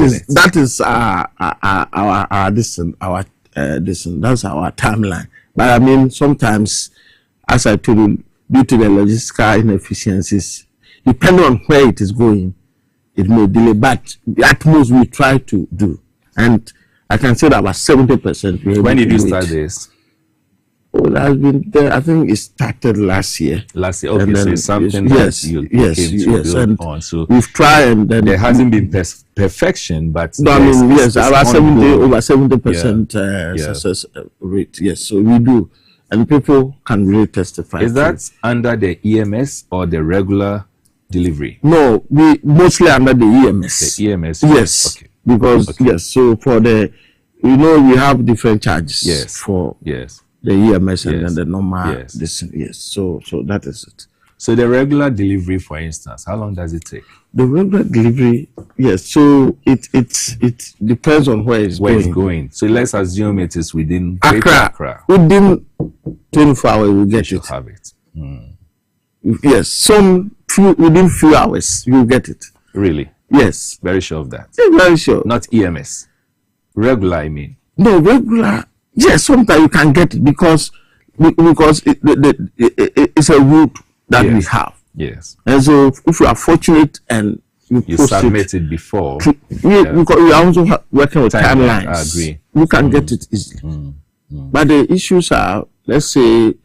timeline. But I mean, sometimes, as I told you, due to the logistical inefficiencies, depending on where it is going, it may delay. But at most we try to do, and I can say that about 70%. When did you start this? Oh, that has been there. I think it started last year. Last year, okay. So it's something that you came to build on. So we've tried, and then there hasn't been perfection, but no, I mean, yes, about 70% success rate. Yes, so we do, and people can really testify. Is that under the EMS or the regular delivery? No, we mostly under the EMS. The EMS. Yes. Okay. Because yes, so for the we have different charges. Yes. For the EMS and then the normal. Yes. So that is it. So the regular delivery, for instance, how long does it take? The regular delivery, yes. So it depends on where it's going. So let's assume it is within Accra. Within 24 hours, we get it. Have it. Yes, within few hours you get it. Really? Yes. Very sure of that. Yeah, very sure. Not EMS. Regular, I mean. No, regular. Yes, sometimes you can get it because it's a route that we have. Yes. And so if you are fortunate and you submit it before. Because we are also working with timelines. I agree. You can get it easily. But the issues are, let's say,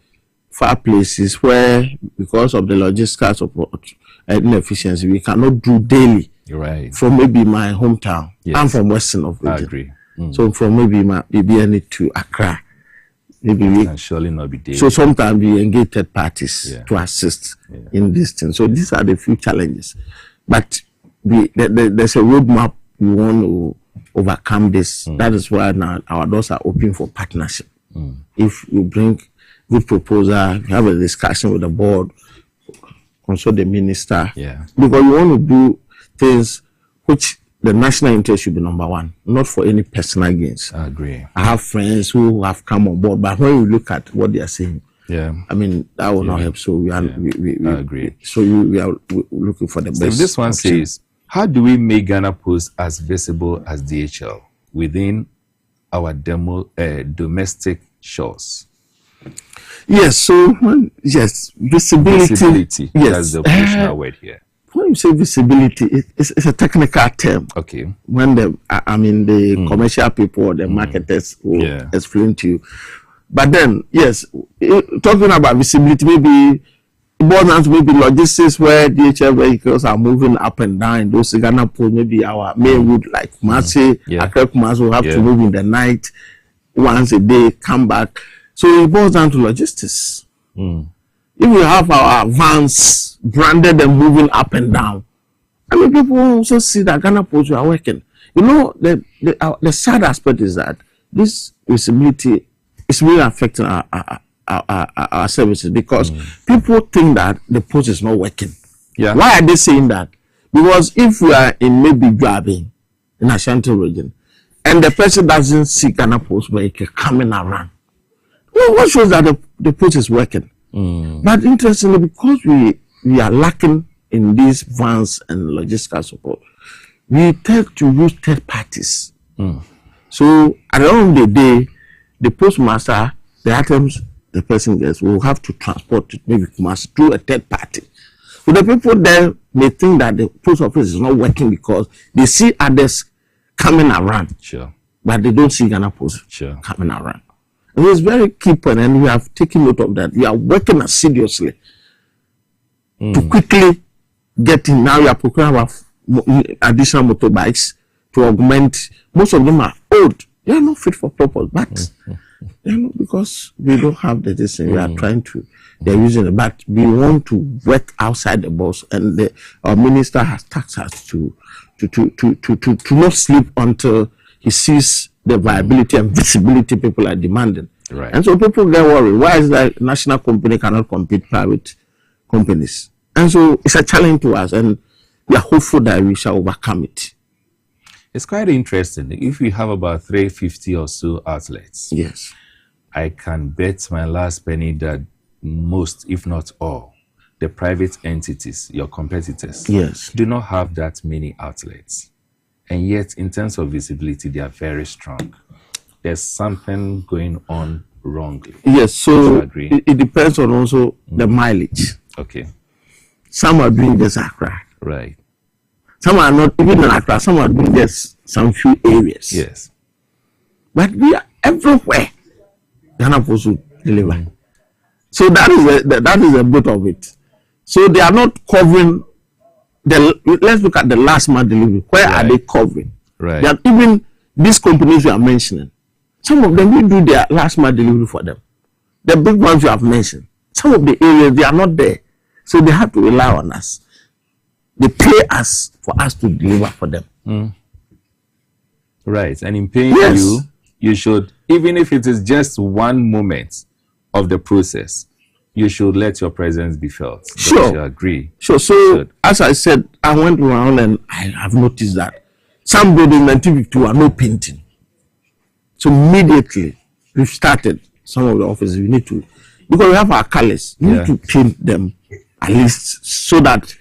far places where, because of the logistical support and inefficiency, we cannot do daily. Right. From maybe my hometown. Yes. I'm from Western of region. I agree. So from maybe to Accra. Maybe we can surely not be daily. So sometimes we engage third parties to assist in this thing. So these are the few challenges. But there's a roadmap we want to overcome this. That is why now our doors are open for partnership. If you bring good proposal, you have a discussion with the board, consult the minister. Yeah. Because we want to do things which the national interest should be number one, not for any personal gains. I agree. I have friends who have come on board, but when you look at what they are saying, I mean, that will not help. So we agree. So we are looking for the best. If this one says, how do we make Ghana Post as visible as DHL within our domestic shores? Yes, so visibility. Yes, that's the operational word here. When you say visibility, it's a technical term. Okay. When the commercial people or the marketers will explain to you. But then, yes, talking about visibility, maybe it boils down to maybe logistics where DHL vehicles are moving up and down. Those Ghana Post, maybe our main route like Kumasi, Accra Kumasi will have to move in the night, once a day, come back. So it boils down to logistics. If we have our vans branded and moving up and down, I mean, people also see that Ghana Post are working. You know, the sad aspect is that this visibility is really affecting our services because people think that the post is not working. Yeah. Why are they saying that? Because if we are in maybe Grabbing, in Ashanti region, and the person doesn't see Ghana Post vehicle coming around, well, what shows that the post is working? But interestingly, because we are lacking in these vans and logistical support, we tend to use third parties. So at the end of the day, the postmaster, the items the person gets, will have to transport it maybe through a third party. So the people there may think that the post office is not working because they see others coming around. Sure. But they don't see Ghana Post Sure. coming around. And it's very key point, and we have taken note of that. We are working assiduously to quickly get in. Now we are procuring our additional motorbikes to augment. Most of them are old. They are not fit for purpose, but because we don't have the this thing, we are trying to. They're using it, but we want to work outside the box, and our minister has tasked us to not sleep until he sees the viability and visibility people are demanding. Right. And so people get worried. Why is that national company cannot compete private companies? And so it's a challenge to us, and we are hopeful that we shall overcome it. It's quite interesting. If we have about 350 or so outlets, Yes. I can bet my last penny that most, if not all, the private entities, your competitors, Yes. do not have that many outlets. And yet, in terms of visibility, they are very strong. There's something going on wrongly. Yes, so agree. it depends on also the mileage. Okay, Some are doing this Accra. right. Some are not even in Accra. Some are doing this some few areas. Yes. But we are everywhere. Ghana Post will deliver. So that is a bit of it. So they are not covering let's look at the last month delivery. Where are they covering? Right. They are, even these companies you are mentioning, some of them we do their last month delivery for them. The big ones you have mentioned, some of the areas they are not there. So they have to rely on us. They pay us for us to deliver for them. Right. And in paying Yes. you, you should, even if it is just one moment of the process, you should let your presence be felt. Don't Sure. you agree? Sure. So as I said, I went around and I have noticed that some buildings in 1952 are no painting. So immediately we've started some of the offices. We need to, because we have our colors, we need to paint them at least so that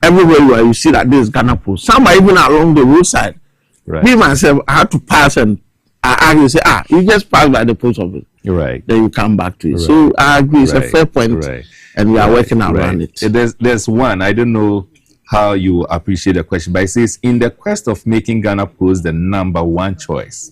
everywhere you are, you see that this is Ghana Post. Some are even along the roadside. Right. Me myself, I had to pass and I argue, say, you just pass by the post office. Right. Then you come back to it. Right. So I agree, it's a Right. fair point, Right. and we are working around it. There's one, I don't know how you appreciate the question, but it says, in the quest of making Ghana Post the number one choice,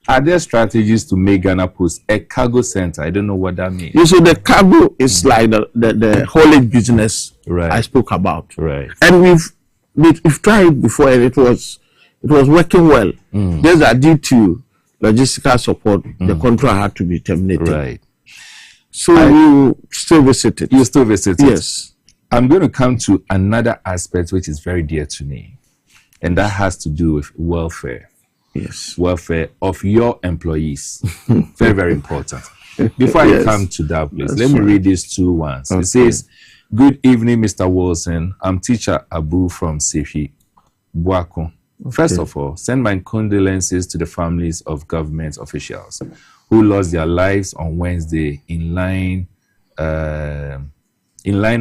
are there strategies to make Ghana Post a cargo center? I don't know what that means. You see, the cargo is like the haulage business Right. I spoke about. Right. And we've tried it before, and it was working well. Just that due to logistical support, the contract had to be terminated. Right. So we still visit it. You still visit it? Yes. I'm going to come to another aspect which is very dear to me, and that has to do with welfare. Yes. Welfare of your employees. Very, very important. Before I come to that place, let me read these two ones. Okay. It says, "Good evening, Mr. Wilson. I'm teacher Abu from Sefi, Buako. First of all, send my condolences to the families of government officials who lost their lives on Wednesday in line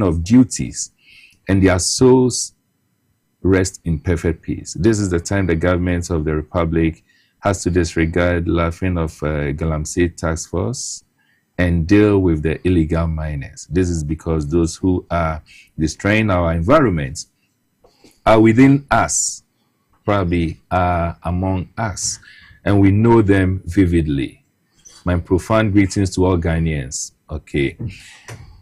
of duties, and their souls rest in perfect peace. This is the time the government of the Republic has to disregard laughing of Galamsey Task Force and deal with the illegal miners. This is because those who are destroying our environment are within us, probably are among us, and we know them vividly. My profound greetings to all Ghanaians." Okay.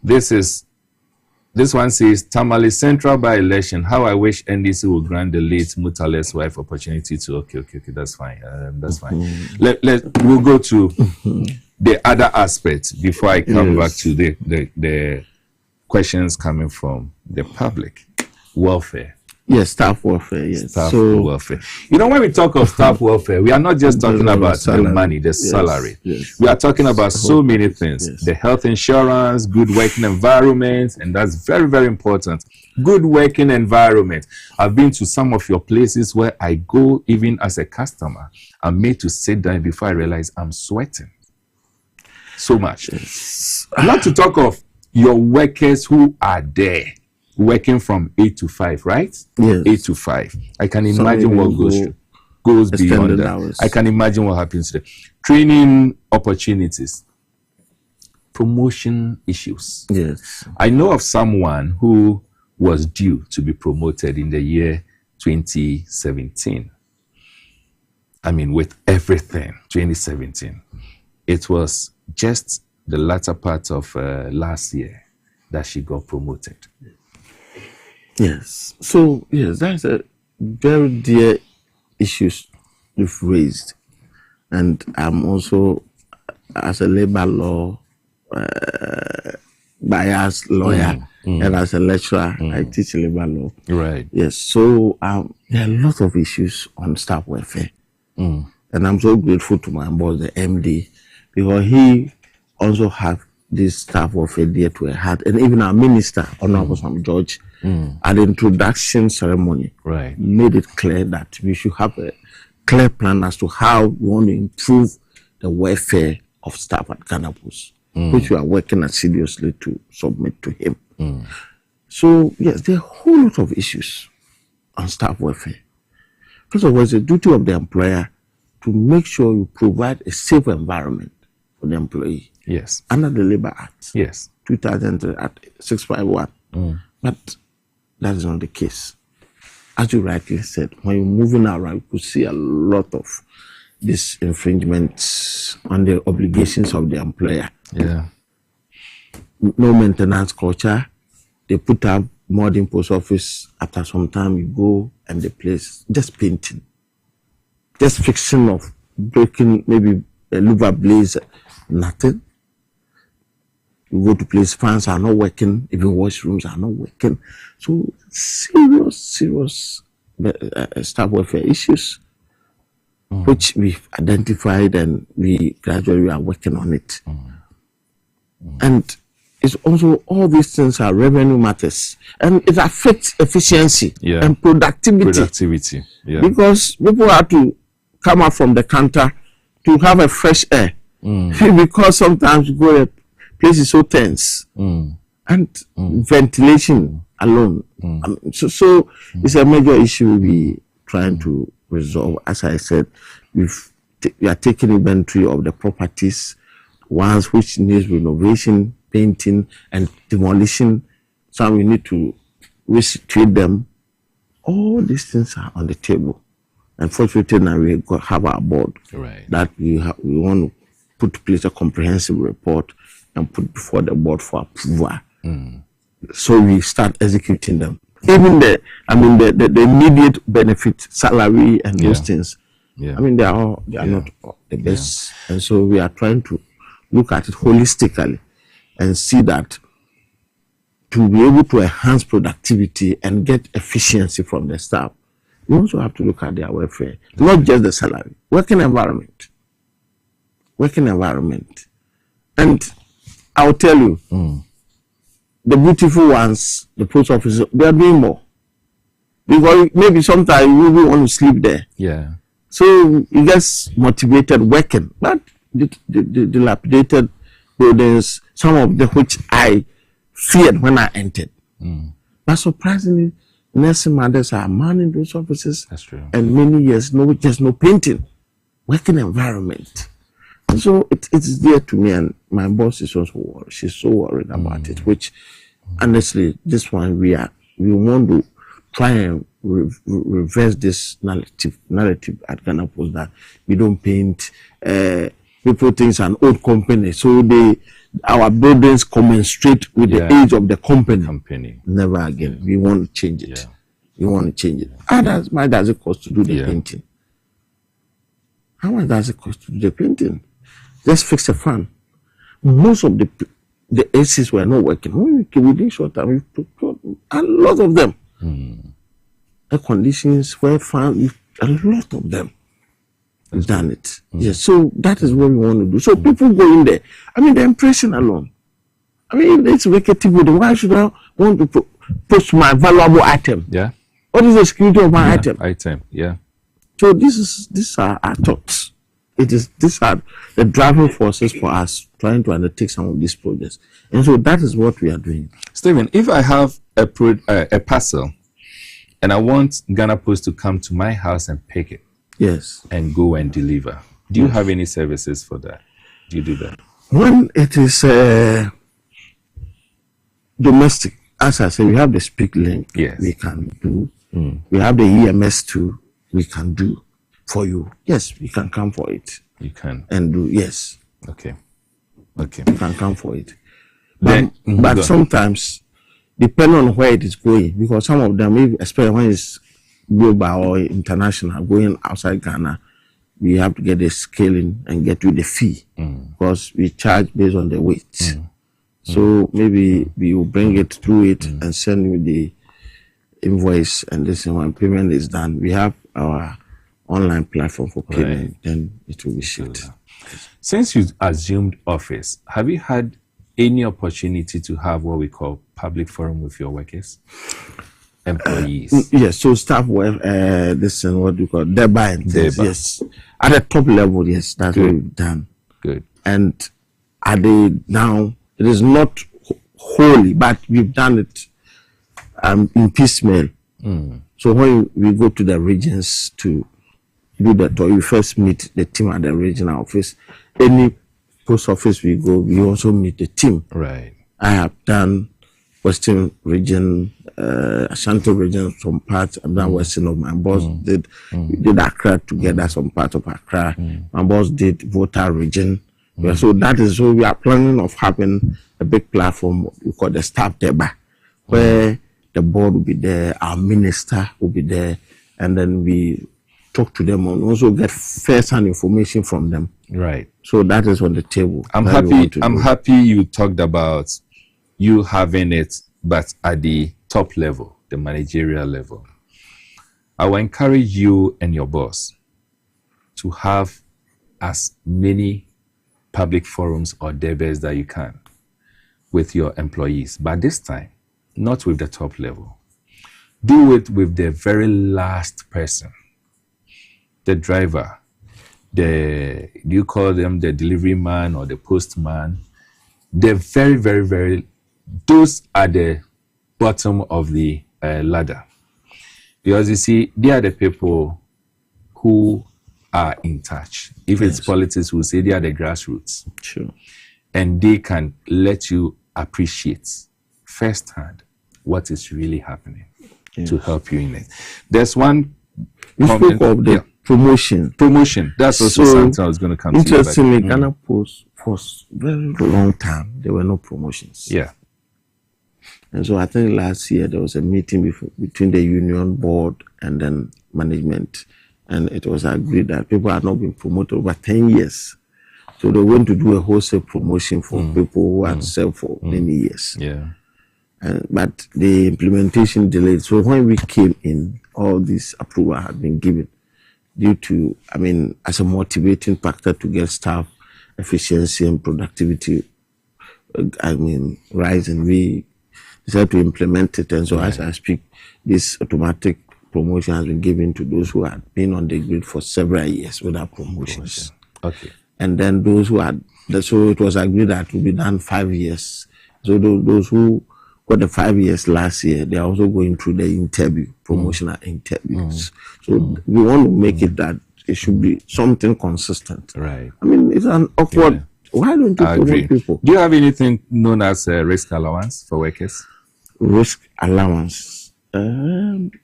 This one says, "Tamale Central by-election. How I wish NDC would grant the late Mutale's wife opportunity to..." Okay, that's fine. That's fine. We'll go to the other aspect before I come back to the questions coming from the public. Welfare. Yes, staff welfare. Yes. Staff welfare. You know, when we talk of staff welfare, we are not just talking about the money, the salary. Yes. We are talking about so many things. Yes. The health insurance, good working environment, and that's very, very important. Good working environment. I've been to some of your places where I go, even as a customer, I'm made to sit down before I realize I'm sweating so much. Not to talk of your workers who are there. working from 8 to 5, right? Yes. 8 to 5. I can Some imagine what even goes beyond extended that. hours. I can imagine what happens there. Training opportunities, promotion issues. Yes. I know of someone who was due to be promoted in the year 2017. I mean, with everything, 2017. It was just the latter part of last year that she got promoted. Yes. So, yes, that's a very dear issues you've raised. And I'm also, as a labor law bias lawyer and as a lecturer, I teach labor law. Right. Yes. So there are a lot of issues on staff welfare. And I'm so grateful to my boss, the MD, because he also have this staff welfare dear to a heart. And even our minister, Honorable Sam George, at the introduction ceremony, made it clear that we should have a clear plan as to how we want to improve the welfare of staff at Ghana Post, which we are working assiduously to submit to him. So, yes, there are a whole lot of issues on staff welfare. First of all, it's the duty of the employer to make sure you provide a safe environment for the employee. Yes. Under the Labour Act. Yes. 2000 at 651. But that is not the case. As you rightly said, when you're moving around, you could see a lot of these infringements on the obligations of the employer. Yeah. No maintenance culture. They put up modern post office. After some time, you go and the place just painting, just fixing of breaking maybe a louver blaze, nothing. You go to place, fans are not working, even washrooms are not working. So serious staff welfare issues, which we've identified and we gradually are working on it. And it's also, all these things are revenue matters, and it affects efficiency and productivity. Because people have to come out from the counter to have a fresh air, because sometimes you go to place is so tense, and ventilation alone. So it's a major issue we trying to resolve. As I said, we are taking inventory of the properties, ones which needs renovation, painting, and demolition. Some we need to resituate them. All these things are on the table. Unfortunately, now we have our board that we want to put in place a comprehensive report and put before the board for approval. So we start executing them. Even the immediate benefit, salary, and those things. I mean, they are not the best, and so we are trying to look at it holistically and see that to be able to enhance productivity and get efficiency from the staff, we also have to look at their welfare, not just the salary, working environment. And I'll tell you, the beautiful ones, the post office, they are doing more. Because maybe sometimes you will want to sleep there. Yeah. So you get motivated working. But the dilapidated buildings, some of them which I feared when I entered. But surprisingly, nursing mothers are manning those offices. That's true. And many years, just no painting, working environment. And so it's dear to me, and my boss is also worried. She's so worried about it, which honestly, this one we want to try and reverse this narrative at Ghana Post that we don't paint. People think it's an old company, so our buildings commensurate with the age of the company. Never again. We want to change it. We want to change it. How much does it cost to do the painting? How much does it cost to do the painting? Just fix a fan. Most of the ACs were not working. Within short time, we procured a lot of them. Air conditions were found, a lot of them. We've done it. Yes, so that is what we want to do. So people go in there. I mean, the impression alone. I mean, it's wicked. Why should I want to post my valuable item? Yeah. What is the security of my item? Yeah. So these are our thoughts. these are the driving forces for us trying to undertake some of these projects. And so that is what we are doing. Stephen, if I have a parcel and I want Ghana Post to come to my house and pick it, yes, and go and deliver, do you have any services for that? Do you do that? When it is domestic, as I said, we have the Speak Link. Yes. We can do. We have the EMS too. We can do for you. Yes, we can come for it. You can. And do, yes. Okay. We can come for it. Then, but sometimes, depending on where it is going, because some of them, especially when it's global or international, going outside Ghana, we have to get the scaling and get you the fee, because we charge based on the weight. So maybe we will bring it through it and send you the invoice, and this is when payment is done. We have our online platform for payment, then it will be shipped. Since you assumed office, have you had any opportunity to have what we call public forum with your workers, employees? Yes, so staff work, this and what we call thereby and things, yes. At the top level, yes, that's what we've done. Good. And at the now, it is not wholly, but we've done it in piecemeal. So when we go to the regions to do that, or we first meet the team at the regional office, any post office we go, we also meet the team. Right. I have done Western region, Ashanti region, some parts. I've done Western of my boss did. We did Accra together, some part of Accra. My boss did Volta region. So that is so we are planning of having a big platform we call the staff table, where the board will be there, our minister will be there, and then we talk to them and also get first-hand information from them. Right. So that is on the table. I'm happy you talked about you having it, but at the top level, the managerial level. I will encourage you and your boss to have as many public forums or debates that you can with your employees. But this time, not with the top level. Do it with the very last person, the driver, do you call them the delivery man or the postman? The very, very, very, those are the bottom of the ladder. Because you see, they are the people who are in touch. If it's politics, we'll say they are the grassroots. Sure. And they can let you appreciate firsthand what is really happening to help you in it. There's one you spoke of the promotion. Promotion. That's also something I was going to come to. Interestingly, Ghana Post for a very long time there were no promotions. Yeah. And so I think last year there was a meeting between the union board and then management, and it was agreed that people had not been promoted over 10 years. So they went to do a wholesale promotion for people who had served for many years. Yeah. But the implementation delayed. So when we came in, all this approval had been given due to, I mean, as a motivating factor to get staff efficiency and productivity, I mean, rising. We decided to implement it. And so as I speak, this automatic promotion has been given to those who had been on the grid for several years without promotions. Okay. And then those who had, so it was agreed that it will be done 5 years. So those who got the 5 years last year, they are also going through the interview, promotional interviews. So we want to make it that it should be something consistent. Right. I mean, it's an awkward. Why don't you promote people? Do you have anything known as risk allowance for workers? Risk allowance.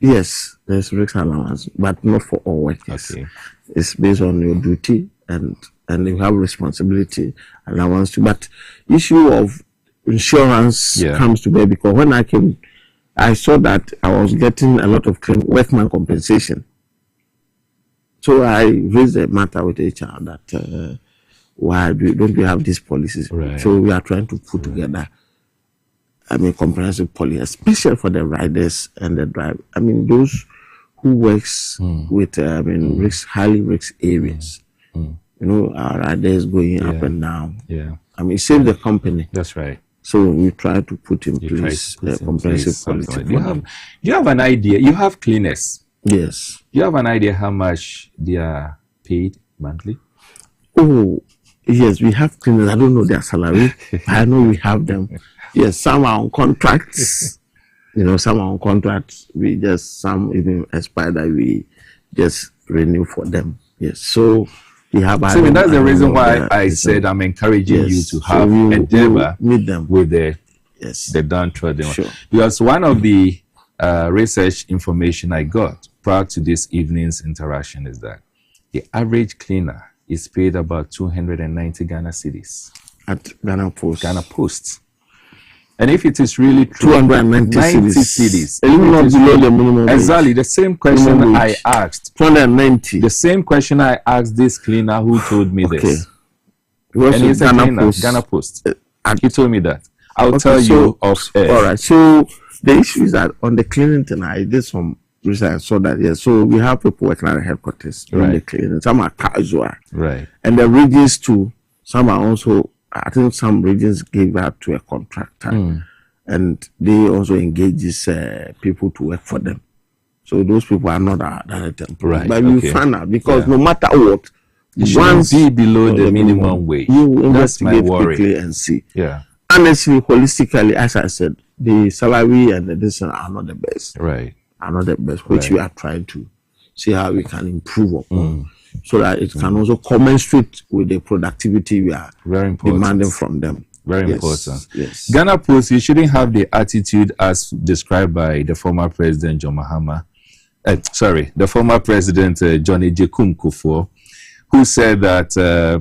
Yes, there's risk allowance, but not for all workers. Okay. It's based on your duty and you have responsibility allowance too. But issue of insurance comes to bear, because when I came, I saw that I was getting a lot of workman compensation. So I raised the matter with HR that why don't we have these policies? Right. So we are trying to put together, I mean, comprehensive policy, especially for the riders and the driver. I mean, those who works with, highly risk areas. You know, our riders going up and down. Yeah. I mean, save the company. That's right. So we try to put in place a comprehensive policy. Do you have an idea? You have cleaners. Yes. Do you have an idea how much they are paid monthly? Oh, yes, we have cleaners. I don't know their salary, but I know we have them. Yes, some are on contracts. Some are on contracts. Some even expire that we just renew for them. Yes, so we have. So that's the reason why I said I'm encouraging you to have endeavor meet them with the downtrodden. Sure. Because one of the research information I got prior to this evening's interaction is that the average cleaner is paid about 290 Ghana cedis at Ghana Post. And if it is really true, 290 cedis, even not below the minimum wage. Exactly the same question I asked. 290. The same question I asked this cleaner who told me this. And he's a cleaner, Ghana Post. He told me that. I'll tell you off air. All right. So the issue is that on the cleaning thing, I did some research. I saw that. Yes. So we have people working at the headquarters doing the cleaning. Some are casual. Right. And the regions too. Some are also. I think some regions gave that to a contractor, and they also engage these people to work for them. So those people are not direct employees. Right. But you find out because no matter what, you shouldn't be below the minimum wage. You investigate quickly and see. Yeah. Honestly, holistically, as I said, the salary and the distance are not the best. Right. Are not the best, which we are trying to see how we can improve upon. So that it can also commensurate with the productivity we are demanding from them. Very important. Yes. Ghana Post, you shouldn't have the attitude as described by the former president John Mahama. The former president Johnny Jekum Kufuor, who said that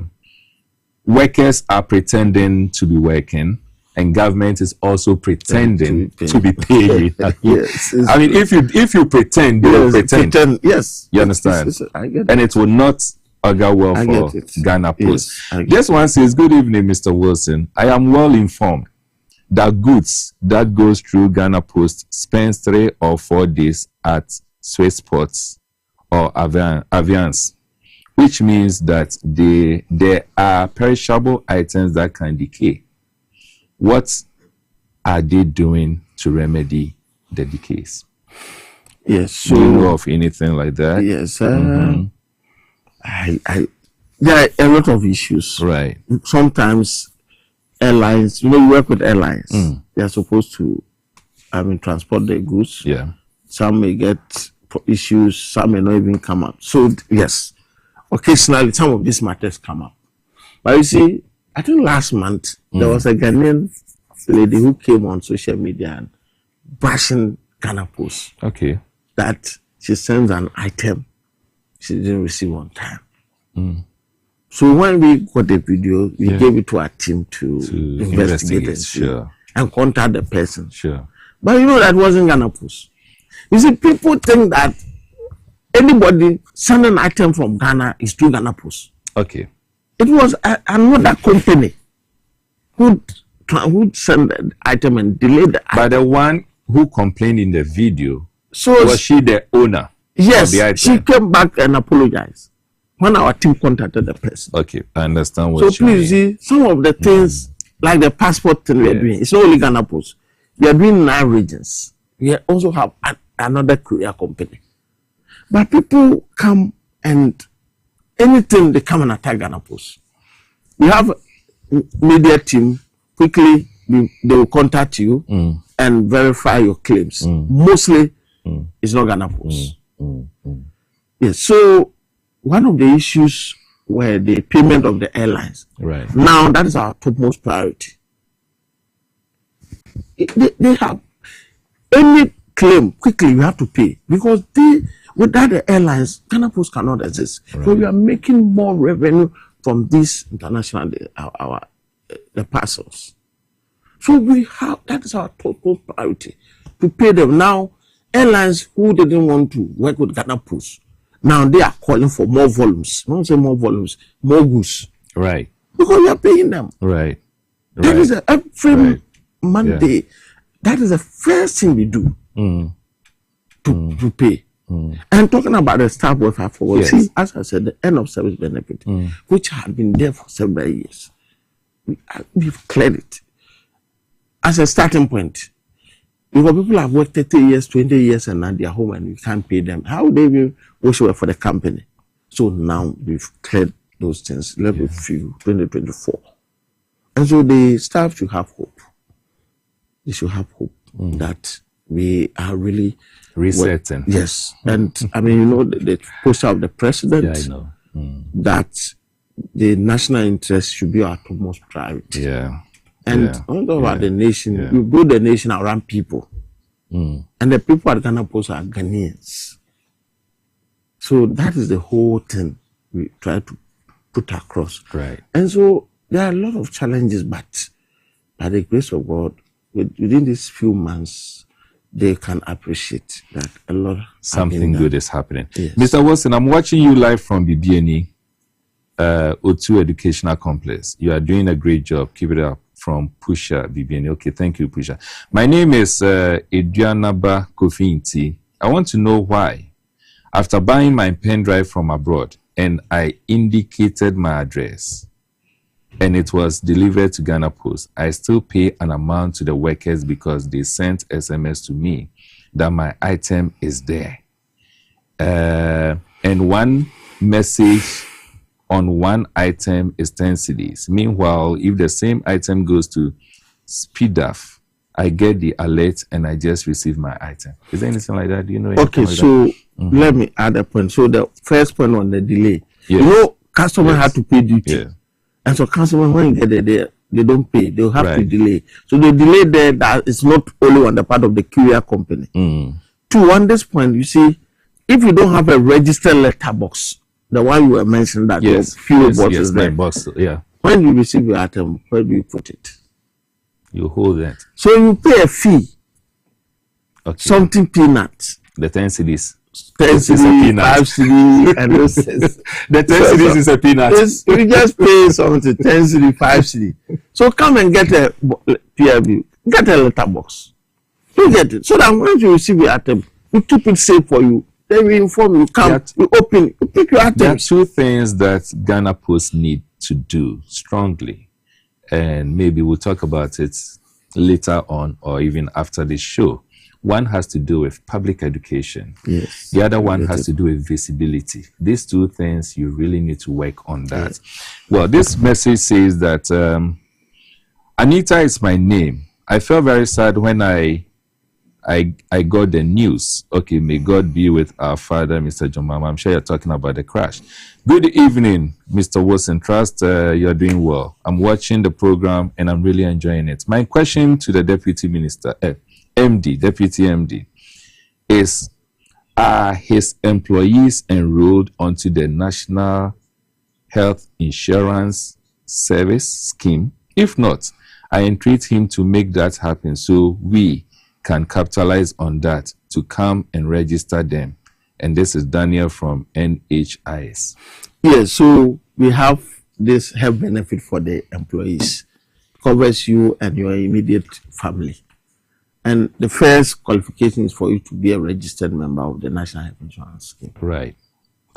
workers are pretending to be working, and government is also pretending to be paid. Yes. I mean, if you pretend, you pretend. Yes. You understand? I get it. And it will not augur well for Ghana Post. This one says, "Good evening, Mr. Wilson. I am well informed that goods that goes through Ghana Post spends 3 or 4 days at Swiss ports or avians, which means that there are perishable items that can decay. What are they doing to remedy the decays?" Yes. So, do you know of anything like that? Yes. There are a lot of issues. Right. Sometimes airlines, you work with airlines. They are supposed to, transport their goods. Yeah. Some may get issues. Some may not even come up. So yes, occasionally some of these matters come up. But you see, I think last month there was a Ghanaian lady who came on social media and bashing Ghana Post. Okay. That she sends an item she didn't receive on time. So when we got the video, we gave it to our team to investigate it and contact the person. Sure. But that wasn't Ghana Post. You see, people think that anybody sending an item from Ghana is through Ghana Post. Okay. It was another company who sent the item and delayed the item. But the one who complained in the video, so was she the owner? Yes, of the item? she came back and apologized when our team contacted the person. Okay, I understand what so you mean. So please see, some of the things, like the passport thing we are doing, it's not only Ghana Post. We are doing 9 regions. We also have another courier company. But people come and anything they come and attack Ghana Post. We have a media team, quickly they will contact you and verify your claims. Mostly it's not Ghana Post. Yes, so one of the issues were the payment of the airlines. Right. Now that is our topmost priority. They have any claim quickly we have to pay because without the airlines, Ghana Post cannot exist. Right. So we are making more revenue from these international the parcels. So that is our total priority to pay them. Now, airlines who didn't want to work with Ghana Post, now they are calling for more volumes. I don't say more volumes, more goods. Right. Because we are paying them. Right. That is every Monday. Yeah. That is the first thing we do to pay. And talking about the staff welfare forward, see, as I said, the end of service benefit, which had been there for several years, we've cleared it as a starting point. Because people have worked 30 years, 20 years, and now they are home and we can't pay them. How would they even wish for the company? So now we've cleared those things, level few, 2024. And so the staff should have hope. They should have hope that we are really resetting. Yes. And I mean, you know, the poster of the president, Yeah, I know. that the national interest should be our utmost priority. Yeah. And all about the nation, we build the nation around people. And the people at Ghana Post are Ghanaians. So that is the whole thing we try to put across. Right. And so there are a lot of challenges, but by the grace of God, within these few months, they can appreciate that a lot something good is happening. Yes. Mr. Wilson, I'm watching you live from the BNE O2 Educational Complex. You are doing a great job. Keep it up. From Pusha BBN. Okay, thank you, Pusha. My name is Adrianaba Kofinti. I want to know why, after buying my pen drive from abroad and I indicated my address and it was delivered to Ghana Post, I still pay an amount to the workers because they sent SMS to me that my item is there. And one message on one item is 10 cedis. Meanwhile, if the same item goes to SpeedDAF, I get the alert and I just receive my item. Is there anything like that? Do you know? Okay, so let me add a point. So the first point on the delay, you know, customer had to pay duty. And so customer, when you get there, they don't pay. They'll have to delay. So the delay there, that is not only on the part of the courier company. Two, on this point, you see, if you don't have a registered letterbox, the one you were mentioning that few boxes there. Box, when you receive your item, where do you put it? You hold that. So you pay a fee. Okay. Something peanuts. The 10 cedis. 10 cedis, 5 cedis, and those the 10 cedis is a peanut. You just pay something, 10 cedis, 5 cedis. So come and get a PRB, get a letterbox. You get it. So that when you receive your item, we keep it safe for you. Then we inform you, come, you open, you pick your item. There are two things that Ghana Post need to do strongly. And maybe we'll talk about it later on or even after the show. One has to do with public education. Yes. The other one has to do with visibility. These two things, you really need to work on that. Yes. Well, this message says that Anita is my name. I felt very sad when I got the news. Okay, may God be with our father, Mr. John Mama. I'm sure you're talking about the crash. Good evening, Mr. Wilson. Trust you're doing well. I'm watching the program and I'm really enjoying it. My question to the Deputy Minister, MD, Deputy MD, is, are his employees enrolled onto the National Health Insurance Service scheme? If not, I entreat him to make that happen so we can capitalize on that to come and register them. And this is Daniel from NHIS. Yes, so we have this health benefit for the employees. Covers you and your immediate family. And the first qualification is for you to be a registered member of the National Health Insurance Scheme. Right.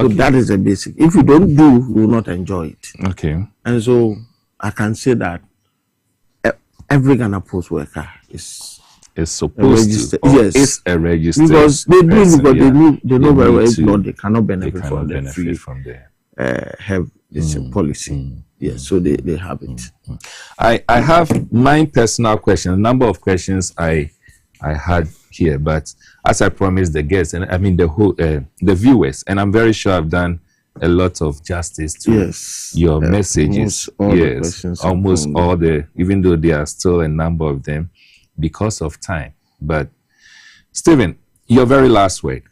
So that is the basic. If you don't do, you will not enjoy it. Okay. And so I can say that every Ghana Post worker is supposed to. Yes. Is a registered because they do person, because they know very well if not they cannot benefit from the free have this policy. Yes, so they have it. I have my personal question, a number of questions I had here, but as I promised the guests, and I mean the whole the viewers, and I'm very sure I've done a lot of justice to your messages. Almost all the, even though there are still a number of them because of time. But Stephen, your very last word.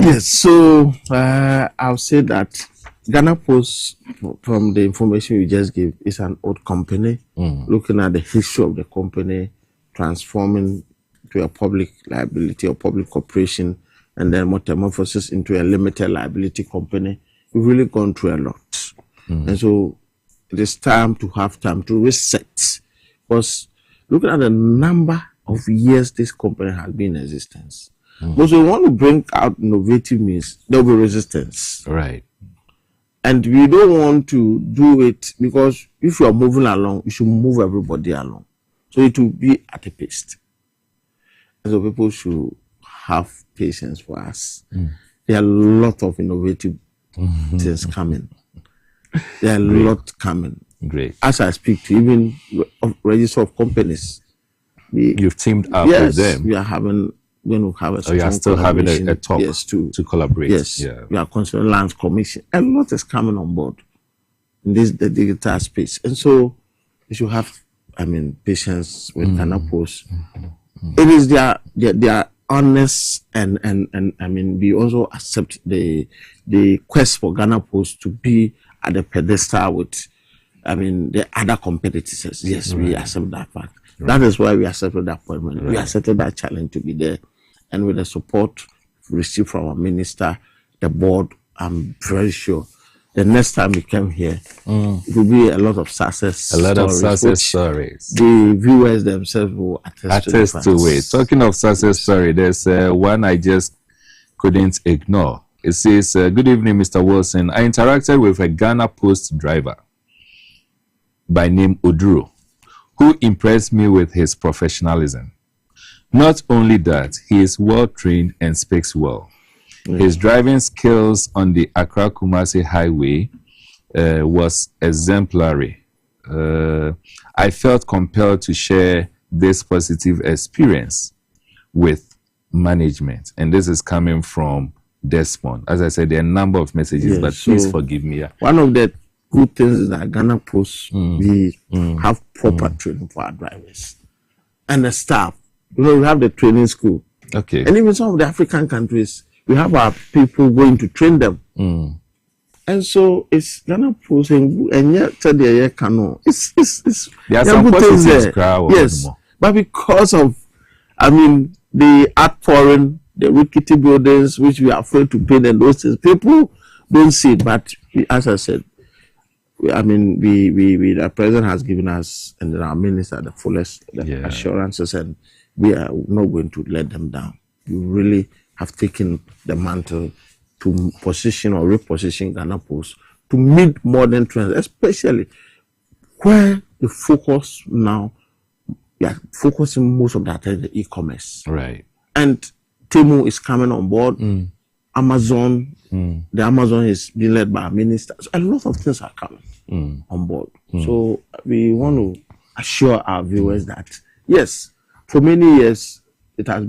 Yes, so I'll say that Ghana Post, from the information you just gave, is an old company. Looking at the history of the company, transforming to a public liability or public corporation, and then metamorphosis into a limited liability company, we've really gone through a lot. And so it is time to have time to reset. Because looking at the number of years this company has been in existence, but we want to bring out innovative means, there will be resistance. Right. And we don't want to do it because if you are moving along, you should move everybody along. So it will be at a pace. And so people should have patience for us. There are a lot of innovative things coming. There are a lot coming. Great. As I speak to even register of companies, You've teamed up with them. we are going to have a strong you are still having a talk to collaborate. Yes, we are considering Lands Commission. A lot is coming on board in the digital space, and so you should have, patience with Ghana Post. It is their honest and we also accept the quest for Ghana Post to be at the pedestal with the other competitors. Yes, we accept that fact. That is why we accepted the appointment. We accepted that challenge to be there. And with the support received from our minister, the board, I'm very sure the next time we come here, it will be a lot of success stories. The viewers themselves will attest to it. Talking of success story, there's one I just couldn't ignore. It says, good evening, Mr. Wilson. I interacted with a Ghana Post driver by name Oduro, who impressed me with his professionalism. Not only that, he is well trained and speaks well. His driving skills on the Accra-Kumasi highway was exemplary. I felt compelled to share this positive experience with management. And this is coming from Desmond. As I said, there are a number of messages, but please forgive me. One of the good things is that Ghana Post, we have proper training for our drivers and the staff. We have the training school. Okay. And even some of the African countries, we have our people going to train them. And so it's Ghana Post and yet it's there are some positives there. Yes. But because of the outpouring, the rickety buildings which we are afraid to pay them, those things, people don't see it. But as I said, the president has given us and our minister the fullest assurances, and we are not going to let them down. We really have taken the mantle to position or reposition Ghana Post to meet modern trends, especially where the focus now, we are focusing most of that on the e-commerce. Right. And Temu is coming on board. Amazon, the Amazon is being led by a minister. So a lot of things are coming on board. So we want to assure our viewers that, yes, for many years, it has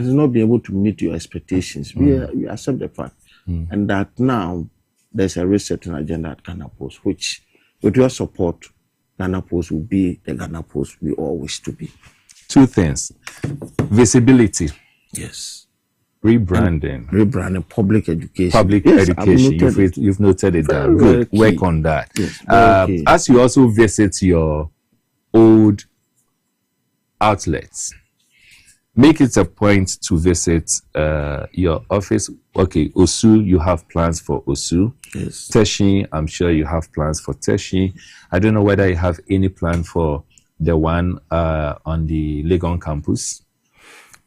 not been able to meet your expectations. We accept the fact. And that now there's a resetting agenda at Ghana Post, which with your support, Ghana Post will be the Ghana Post we all wish to be. Two things. Visibility. Yes. Rebranding. Public education. Public education. You've noted it down. Good. Work on that. Yes, as you also visit your old outlets, make it a point to visit your office. Okay, Osu, you have plans for Osu. Yes. Teshi, I'm sure you have plans for Teshi. I don't know whether you have any plan for the one on the Legon campus.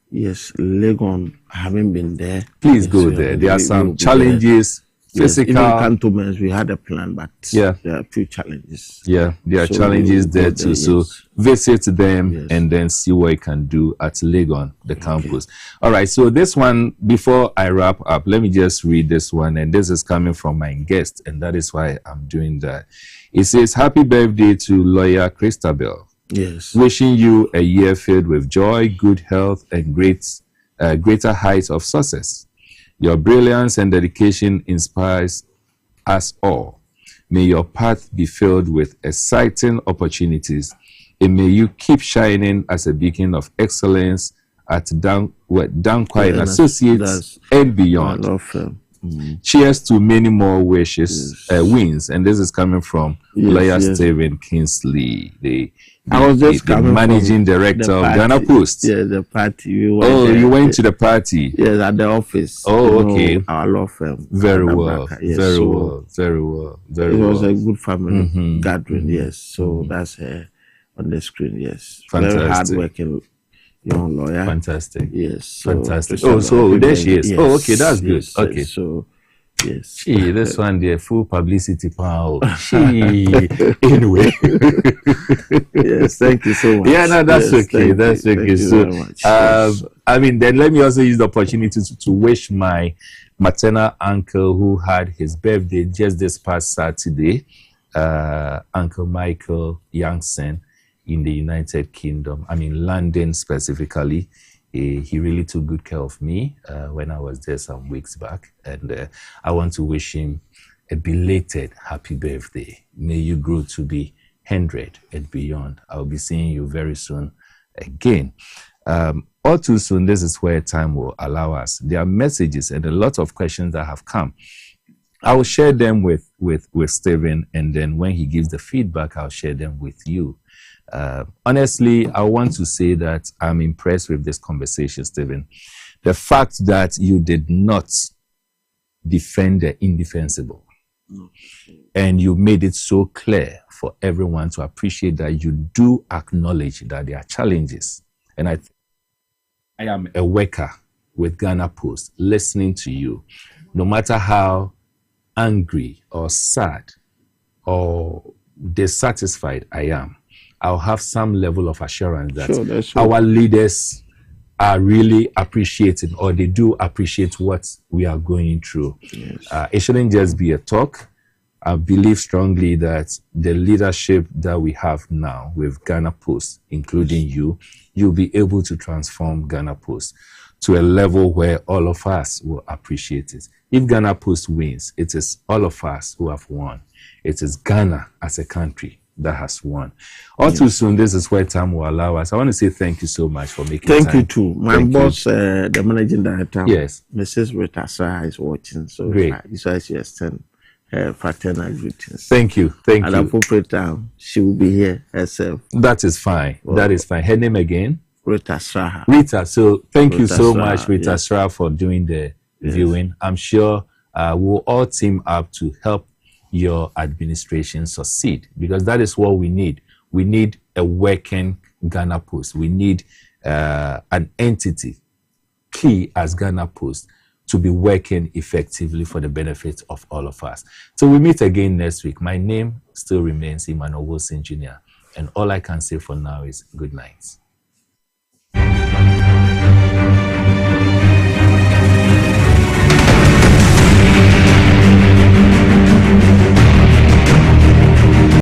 Yes, Legon, I haven't been there. Please go there. There are some challenges. Physical. Even cantonments, we had a plan, but there are a few challenges. Yeah, there are challenges there too. So visit them and then see what you can do at Legon, the campus. All right, so this one, before I wrap up, let me just read this one. And this is coming from my guest, and that is why I'm doing that. It says, happy birthday to lawyer Christabel. Yes. Wishing you a year filled with joy, good health, and greater heights of success. Your brilliance and dedication inspires us all. May your path be filled with exciting opportunities, and may you keep shining as a beacon of excellence at Danquai and Associates and beyond. I love them. Cheers to many more wins. And this is coming from lawyer Stephen Kingsley, the managing director of Ghana Post. Yeah, the party. You went to the party? Yes, at the office. Oh, okay. Our law firm. Very well. Very well. It was a good family gathering, yes. So that's on the screen, yes. Fantastic. Very hardworking young lawyer. Fantastic. Yes. So fantastic. So there she is. Yes, okay, that's good. Okay. So, yes. Gee, this one, the full publicity power. Anyway. Yes, thank you so much. Yeah, no, that's okay. That's okay. Thank you so, very much. then let me also use the opportunity to wish my maternal uncle who had his birthday just this past Saturday, Uncle Michael Youngson in the United Kingdom, London specifically. He really took good care of me when I was there some weeks back. And I want to wish him a belated happy birthday. May you grow to be 100 and beyond. I'll be seeing you very soon again. All too soon, this is where time will allow us. There are messages and a lot of questions that have come. I will share them with Stephen, and then when he gives the feedback, I'll share them with you. Honestly, I want to say that I'm impressed with this conversation, Stephen. The fact that you did not defend the indefensible, and you made it so clear for everyone to appreciate that you do acknowledge that there are challenges. And I am a worker with Ghana Post, listening to you. No matter how angry or sad or dissatisfied I am, I'll have some level of assurance that our leaders are really appreciating, or they do appreciate what we are going through. Yes. It shouldn't just be a talk. I believe strongly that the leadership that we have now with Ghana Post, including you'll be able to transform Ghana Post to a level where all of us will appreciate it. If Ghana Post wins, it is all of us who have won. It is Ghana as a country that has won. All too soon, this is where time will allow us. I want to say thank you so much for making time. Thank you too. My boss, the managing director, yes, Mrs. Rita Sarah, is watching. So great. This is why she extend her fraternal greetings. Thank you. Thank you. At appropriate time, she will be here herself. That is fine. Well, that is fine. Her name again? Rita Sarah. Rita. So thank you Rita so Sarah, much, Rita yes. Sarah, for doing the viewing. I'm sure we'll all team up to help your administration succeed, because that is what we need. We need a working Ghana Post. We need an entity key as Ghana Post to be working effectively for the benefit of all of us. So we meet again next week. My name still remains Emmanuel Wilson Jr. And all I can say for now is good night.